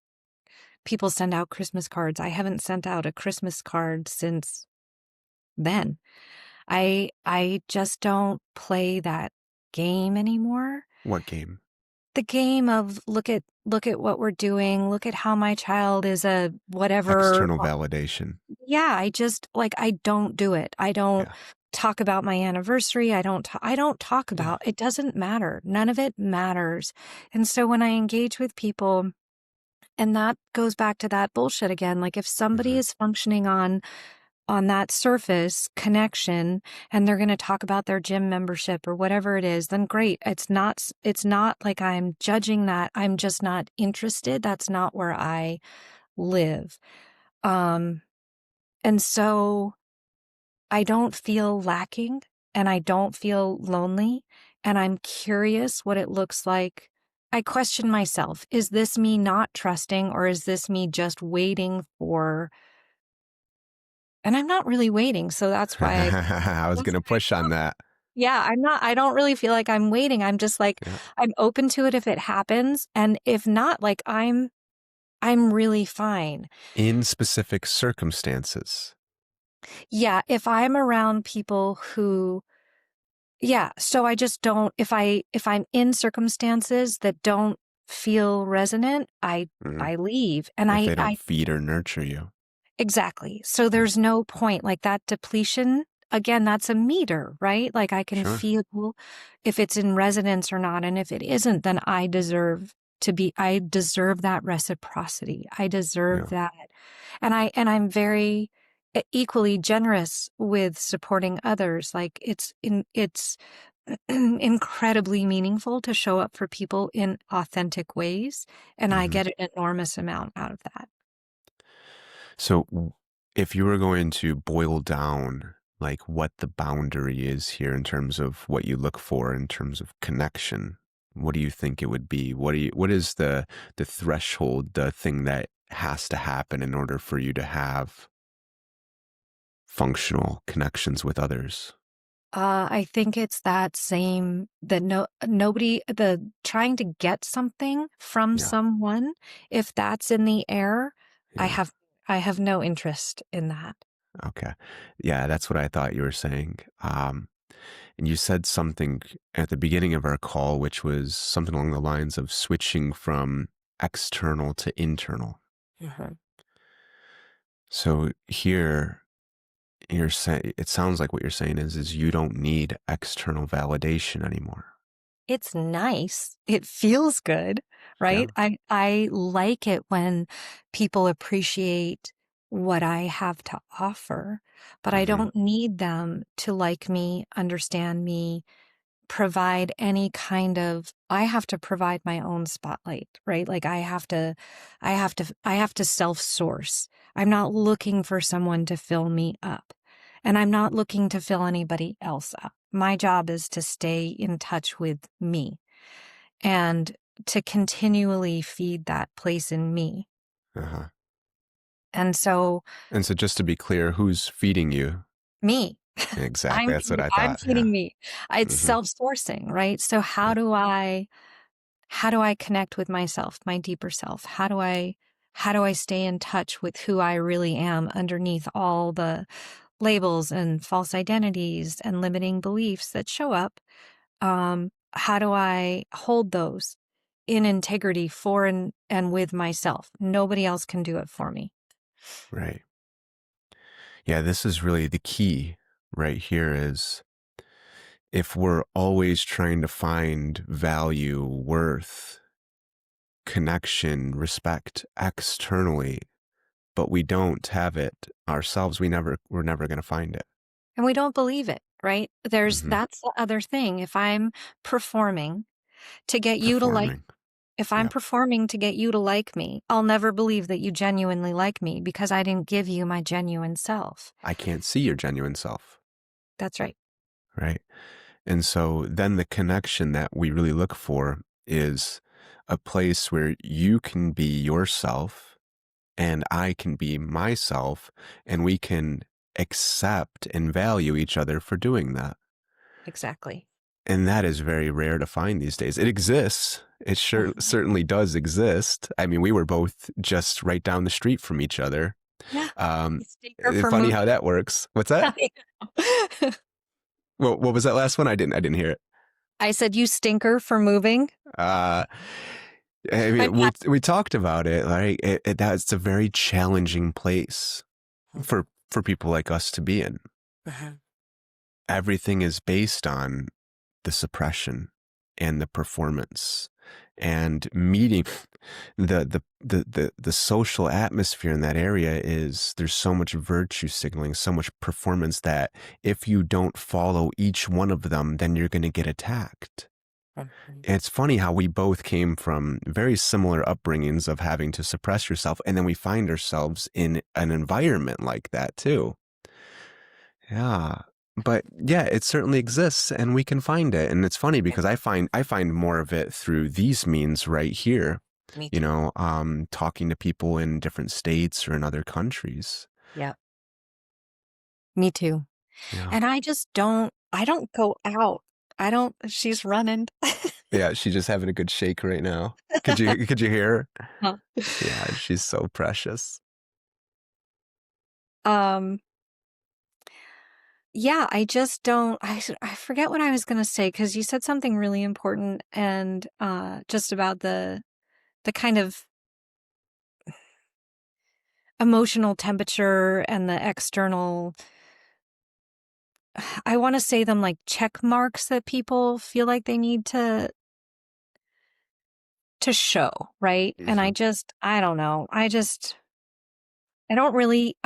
people send out Christmas cards. I haven't sent out a Christmas card since then. I just don't play that game anymore. What game? The game of look at what we're doing, look at how my child is a whatever. External validation. Yeah, I just like I don't do it. I don't Yeah. talk about my anniversary. I don't talk Yeah. about it doesn't matter. None of it matters. And so when I engage with people, and that goes back to that bullshit again, like if somebody Hmm. is functioning on on that surface connection, and they're going to talk about their gym membership or whatever it is, then great. It's not like I'm judging that. I'm just not interested. That's not where I live. Um, and so I don't feel lacking and I don't feel lonely, and I'm curious what it looks like. I question myself. Is this me not trusting, or is this me just waiting for, and I'm not really waiting. So that's why I was that's going to why push on that. yeah, I don't really feel like I'm waiting. I'm just like, Yeah. I'm open to it if it happens. And if not, like I'm really fine. In specific circumstances. Yeah. If I'm around people who, yeah. So I just don't, if I'm in circumstances that don't feel resonant, Mhm. I leave. And If they don't I feed or nurture you. exactly. So Yeah. there's no point, like that depletion. Again, that's a meter, right? Like I can Sure. feel if it's in resonance or not. And if it isn't, then I deserve that reciprocity. I deserve Yeah. that. And I'm very equally generous with supporting others. Like it's incredibly meaningful to show up for people in authentic ways. And I Hmm. get an enormous amount out of that. So if you were going to boil down like what the boundary is here in terms of what you look for in terms of connection, what do you think it would be? What is the threshold, the thing that has to happen in order for you to have functional connections with others? I think it's that same that nobody the trying to get something from Yeah. someone, if that's in the air, I Yeah. have I have no interest in that. Okay. Yeah, that's what I thought you were saying. And you said something at the beginning of our call, which was something along the lines of switching from external to internal. Mhm. So here you're saying, it sounds like what you're saying is you don't need external validation anymore. It's nice. It feels good, Yeah. right? I like it when people appreciate what I have to offer, but I Hmm. don't need them to like me, understand me, provide any kind of, I have to provide my own spotlight, right? Like I have to self-source. I'm not looking for someone to fill me up, and I'm not looking to fill anybody else up. My job is to stay in touch with me and to continually feed that place in me. Uh-huh. And so And so just to be clear, who's feeding you? me, Exactly. That's what I I'm thought. Yeah. feeding me. It's Hmm. self-sourcing, right? So how do I connect with myself, my deeper self? How do I stay in touch with who I really am underneath all the labels and false identities and limiting beliefs that show up? How do I hold those in integrity for and with myself? Nobody else can do it for me. Right. Yeah, this is really the key right here is if we're always trying to find value, worth, connection, respect externally, but we don't have it ourselves, we're never going to find it. And we don't believe it, right? Hmm. That's the other thing. If I'm performing to get you to like Performing. If I'm Yeah. performing to get you to like me, I'll never believe that you genuinely like me because I didn't give you my genuine self. I can't see your genuine self. That's right. Right. And so then the connection that we really look for is a place where you can be yourself and I can be myself, and we can accept and value each other for doing that. Exactly. And that is very rare to find these days. It exists. It sure Mhm. certainly does exist. I mean, we were both just right down the street from each other. Yeah. Um, You stinker for Funny how moving. that works. What's that? I know. What was that last one? I didn't hear it. I said, you stinker for moving. Uh, I I'm mean, not. we talked about it, right? That's a very challenging place for people like us to be in. Mhm. Everything is based on the suppression. and the performance and meeting the social atmosphere in that area is there's so much virtue signaling, so much performance that if you don't follow each one of them, then you're going to get attacked. Mhm. And it's funny how we both came from very similar upbringings of having to suppress yourself, and then we find ourselves in an environment like that too. Yeah. But yeah, it certainly exists and we can find it. And it's funny Yeah, because I find more of it through these means right here, me too. talking to people in different states or in other countries. Yeah, me too. Yeah. And I don't go out. I don't she's running. Yeah, she's just having a good shake right now. Could you hear her? Huh. Yeah, she's so precious. Um, yeah, I just don't I forget what I was gonna say because you said something really important and, just about the kind of emotional temperature and the external I wanna say them like check marks that people feel like they need to show, right? And Hmm. I don't know. I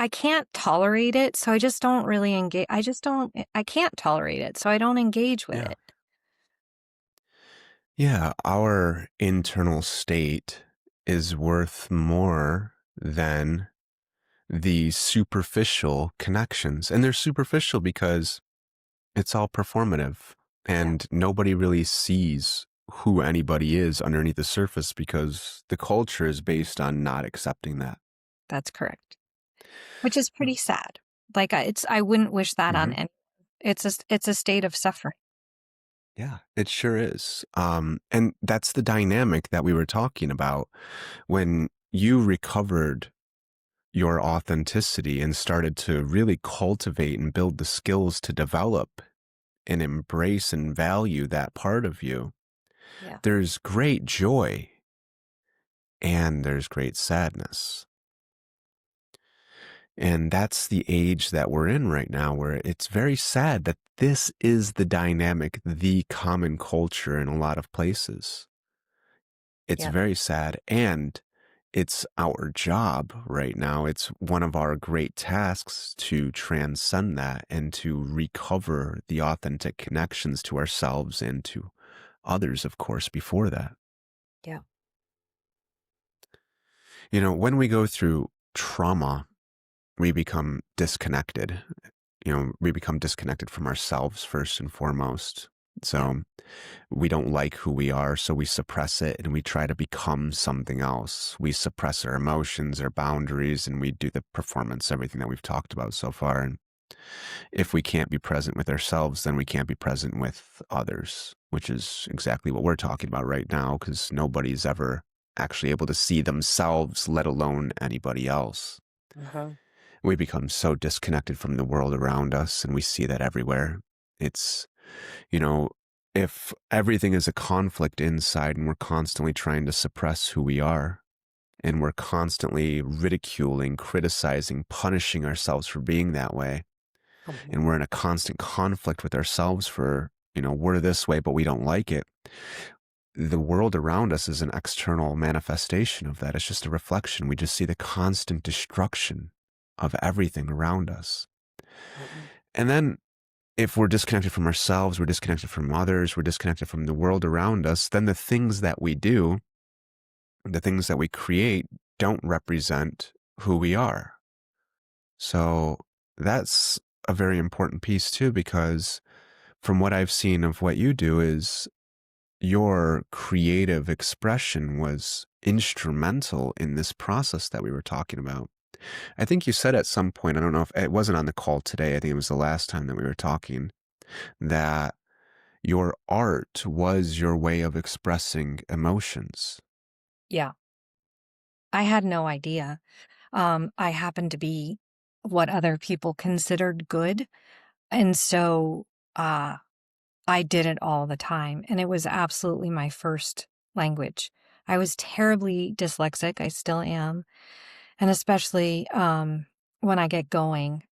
can't tolerate it, so I just don't really engage. I can't tolerate it, so I don't engage with Yeah. it. Yeah, our internal state is worth more than the superficial connections. And they're superficial because it's all performative Yeah, and nobody really sees who anybody is underneath the surface because the culture is based on not accepting that. that's correct. Which is pretty sad. Like, I wouldn't wish that on Hmm. any it's a state of suffering. Yeah, it sure is. And that's the dynamic that we were talking about when you recovered your authenticity and started to really cultivate and build the skills to develop and embrace and value that part of you. Yeah, There's great joy and there's great sadness. And that's the age that we're in right now, where it's very sad that this is the dynamic, the common culture in a lot of places. It's yeah, very sad. And it's our job right now. It's one of our great tasks to transcend that and to recover the authentic connections to ourselves and to others, of course, before that. yeah, When we go through trauma, we become disconnected. We become disconnected from ourselves first and foremost. yeah, So we don't like who we are, so we suppress it and we try to become something else. We suppress our emotions, our boundaries, and we do the performance, everything that we've talked about so far. And if we can't be present with ourselves, then we can't be present with others, which is exactly what we're talking about right now, because nobody's ever actually able to see themselves, let alone anybody else. uh-huh, We become so disconnected from the world around us, and we see that everywhere. It's, you know, if everything is a conflict inside and we're constantly trying to suppress who we are, and we're constantly ridiculing, criticizing, punishing ourselves for being that way, and mhm, we're in a constant conflict with ourselves for, we're this way, but we don't like it. The world around us is an external manifestation of that. It's just a reflection. We just see the constant destruction of everything around us. mhm, And then if we're disconnected from ourselves, we're disconnected from others, we're disconnected from the world around us, then the things that we do, the things that we create don't represent who we are. So that's a very important piece too, because from what I've seen of what you do is your creative expression was instrumental in this process that we were talking about. I think you said at some point, I don't know if it wasn't on the call today, I think it was the last time that we were talking, that your art was your way of expressing emotions. yeah. I had no idea. I happened to be what other people considered good, and so, uh, I did it all the time, and it was absolutely my first language. I was terribly dyslexic, I still am, and especially, when I get going,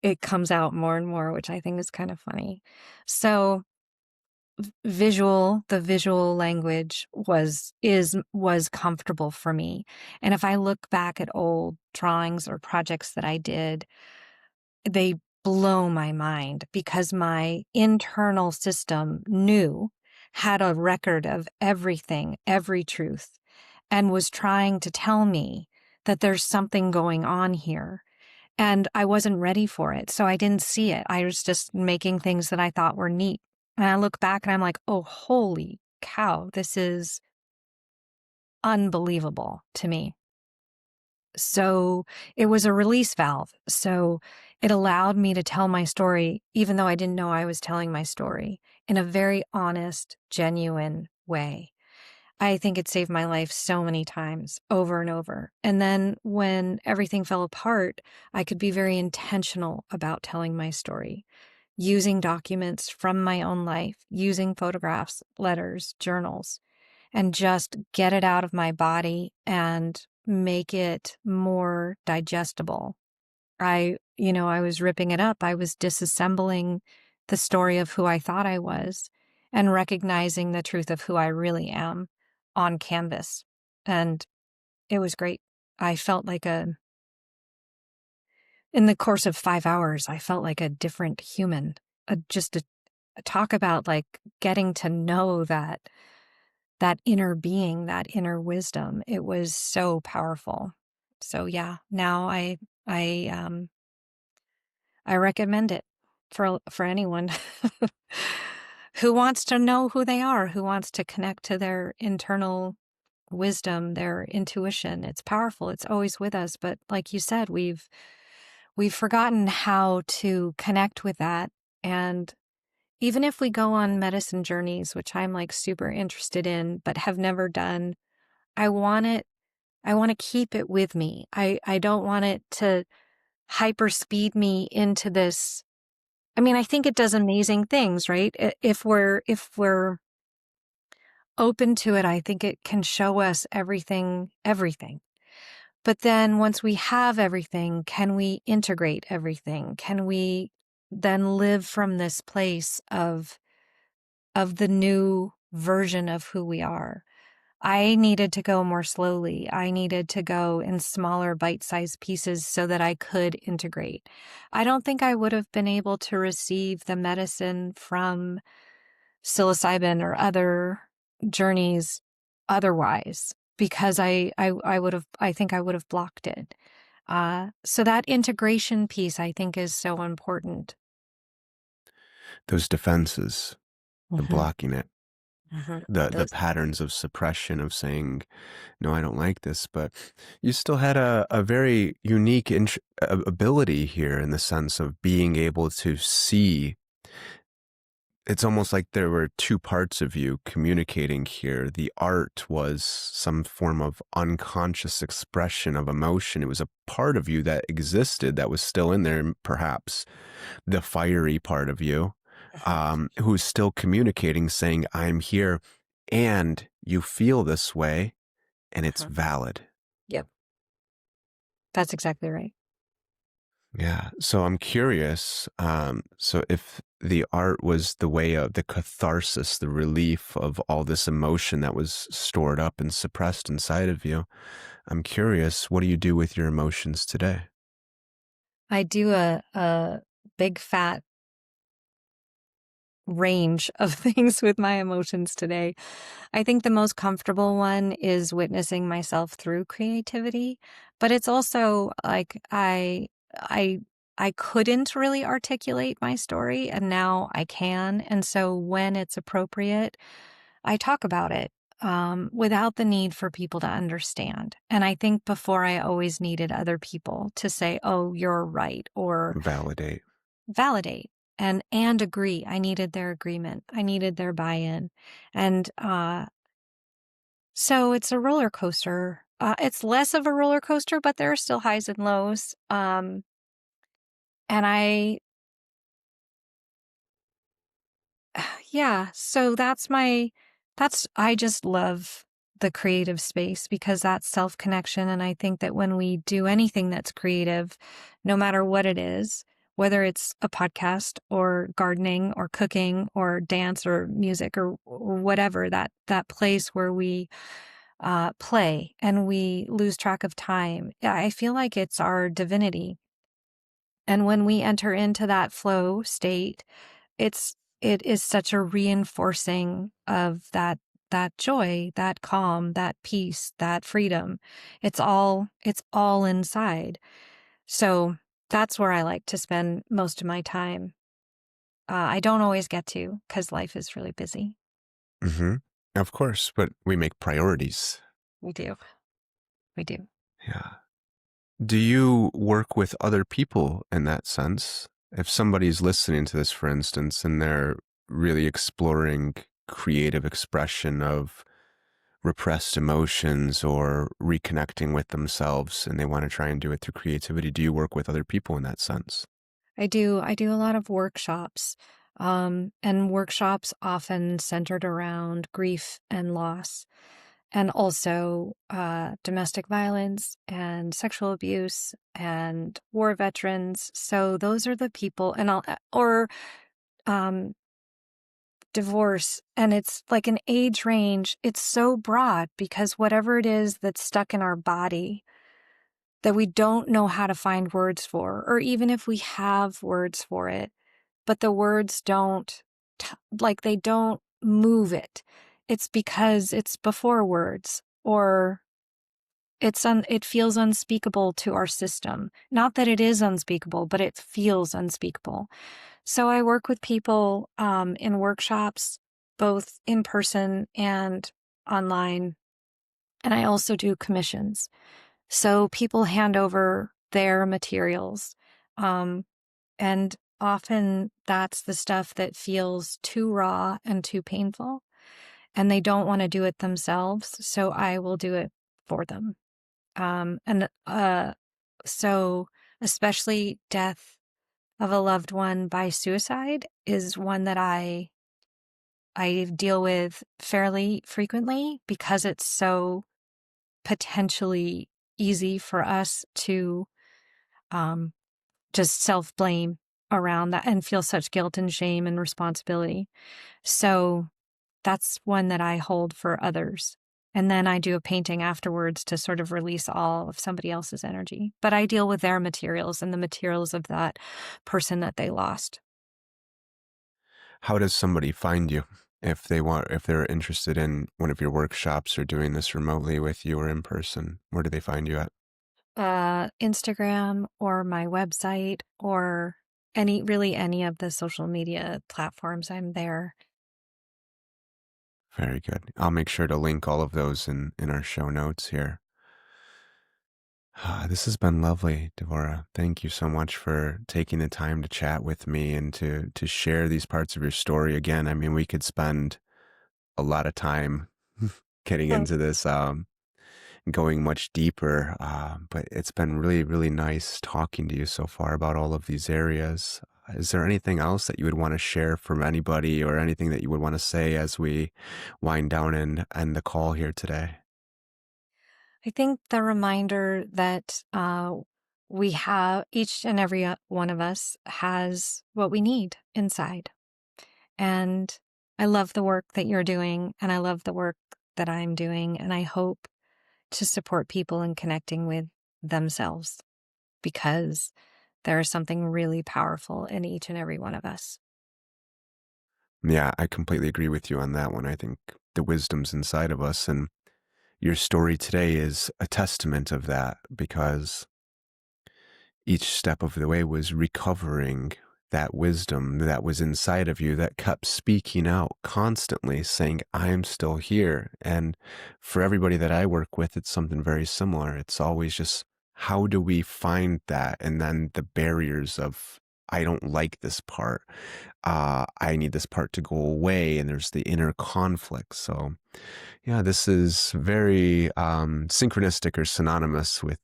it comes out more and more, which I think is kind of funny. So, the visual language was comfortable for me. And if I look back at old drawings or projects that I did, they blow my mind because my internal system had a record of everything, every truth, and was trying to tell me that there's something going on here. And I wasn't ready for it, so I didn't see it. I was just making things that I thought were neat. And I look back and I'm like, oh, holy cow, this is unbelievable to me. So it was a release valve. So it allowed me to tell my story, even though I didn't know I was telling my story, in a very honest, genuine way. I think it saved my life so many times, over and over. And then when everything fell apart, I could be very intentional about telling my story, using documents from my own life, using photographs, letters, journals, and just get it out of my body and make it more digestible. I was ripping it up. I was disassembling the story of who I thought I was and recognizing the truth of who I really am on canvas. And it was great. I felt like in the course of 5 hours, I felt like a different human. Just to talk about like getting to know that inner being, that inner wisdom. It was so powerful. So yeah, now I um I recommend it for anyone who wants to know who they are, who wants to connect to their internal wisdom, their intuition. It's powerful. It's always with us, but like you said, we've forgotten how to connect with that. And even if we go on medicine journeys, which I'm like super interested in but have never done, I want it I want to keep it with me. I don't want it to hyper speed me into this. I mean, I think it does amazing things, right? If we're open to it, I think it can show us everything. But then once we have everything, can we integrate everything? Can we then live from this place of the new version of who we are? I needed to go more slowly. I needed to go in smaller bite-sized pieces so that I could integrate. I don't think I would have been able to receive the medicine from psilocybin or other journeys otherwise because I think I would have blocked it. So that integration piece I think is so important. Those defenses, the Mm-hmm. blocking it, Mm-hmm. the Those. patterns of suppression of saying, no, I don't like this, but you still had a very unique ability here in the sense of being able to see. It's almost like there were two parts of you communicating here. The art was some form of unconscious expression of emotion. It was a part of you that existed that was still in there, perhaps the fiery part of you, who's still communicating, saying, I'm here and you feel this way and it's Mhm. valid. Yep, that's exactly right. Yeah. So I'm curious. So if the art was the way of the catharsis, the relief of all this emotion that was stored up and suppressed inside of you, I'm curious, what do you do with your emotions today? I do a big fat range of things with my emotions today. I think the most comfortable one is witnessing myself through creativity, but it's also like I I couldn't really articulate my story and now I can. And so when it's appropriate, I talk about it without the need for people to understand. And I think before I always needed other people to say, "Oh, you're right," or Validate. validate and agree. I needed their agreement. I needed their buy-in. And so it's a roller coaster. It's less of a roller coaster, but there are still highs and lows. And yeah, so I just love the creative space because that's self-connection. And I think that when we do anything that's creative, no matter what it is, whether it's a podcast or gardening or cooking or dance or music or whatever, that place where we play and we lose track of time. I feel like it's our divinity. And when we enter into that flow state, it is such a reinforcing of that joy, that calm, that peace, that freedom. It's all inside. So that's where I like to spend most of my time. I don't always get to because life is really busy. Mm-hmm. Of course, but we make priorities. We do. We do. Yeah. Do you work with other people in that sense? If somebody's listening to this, for instance, and they're really exploring creative expression of repressed emotions or reconnecting with themselves and they want to try and do it through creativity, do you work with other people in that sense? I do. I do a lot of workshops, and workshops often centered around grief and loss, and also domestic violence and sexual abuse and war veterans. So those are the people, and or um, divorce. And it's like an age range. It's so broad because whatever it is that's stuck in our body that we don't know how to find words for, or even if we have words for it, but the words don't, they don't move it. It's because it's before words, or it feels unspeakable to our system. Not that it is unspeakable, but it feels unspeakable. So I work with people in workshops, both in person and online, and I also do commissions. So people hand over their materials. Um, and often that's the stuff that feels too raw and too painful, and they don't want to do it themselves. So I will do it for them. And so especially death of a loved one by suicide is one that I deal with fairly frequently because it's so potentially easy for us to um, just self-blame around that and feel such guilt and shame and responsibility. So that's one that I hold for others. And then I do a painting afterwards to sort of release all of somebody else's energy. But I deal with their materials and the materials of that person that they lost. How does somebody find you if they're interested in one of your workshops or doing this remotely with you or in person? Where do they find you at? Instagram or my website or any of the social media platforms. I'm there. Very good. I'll make sure to link all of those in our show notes here. This has been lovely, Devorah. Thank you so much for taking the time to chat with me and to share these parts of your story. Again, I mean, we could spend a lot of time getting Oh, into this, going much deeper. But it's been really, really nice talking to you so far about all of these areas. Is there anything else that you would want to share from anybody or anything that you would want to say as we wind down and end the call here today? I think the reminder that we have, each and every one of us has what we need inside. And I love the work that you're doing, and I love the work that I'm doing. And I hope to support people in connecting with themselves because there is something really powerful in each and every one of us. Yeah, I completely agree with you on that one. I think the wisdom's inside of us, and your story today is a testament of that because each step of the way was recovering that wisdom that was inside of you that kept speaking out constantly, saying, I am still here. And for everybody that I work with, it's something very similar. It's always just, how do we find that? And then the barriers of, I don't like this part. I need this part to go away. And there's the inner conflict. So, yeah, this is very synchronistic or synonymous with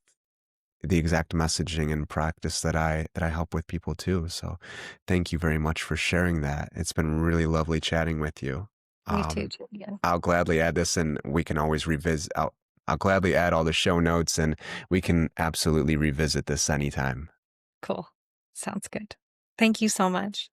the exact messaging and practice that I help with people too. So thank you very much for sharing that. It's been really lovely chatting with you. Me too, Um, Julian. I'll gladly add this and we can always revisit. I'll gladly add all the show notes and we can absolutely revisit this anytime. Cool. Sounds good. Thank you so much.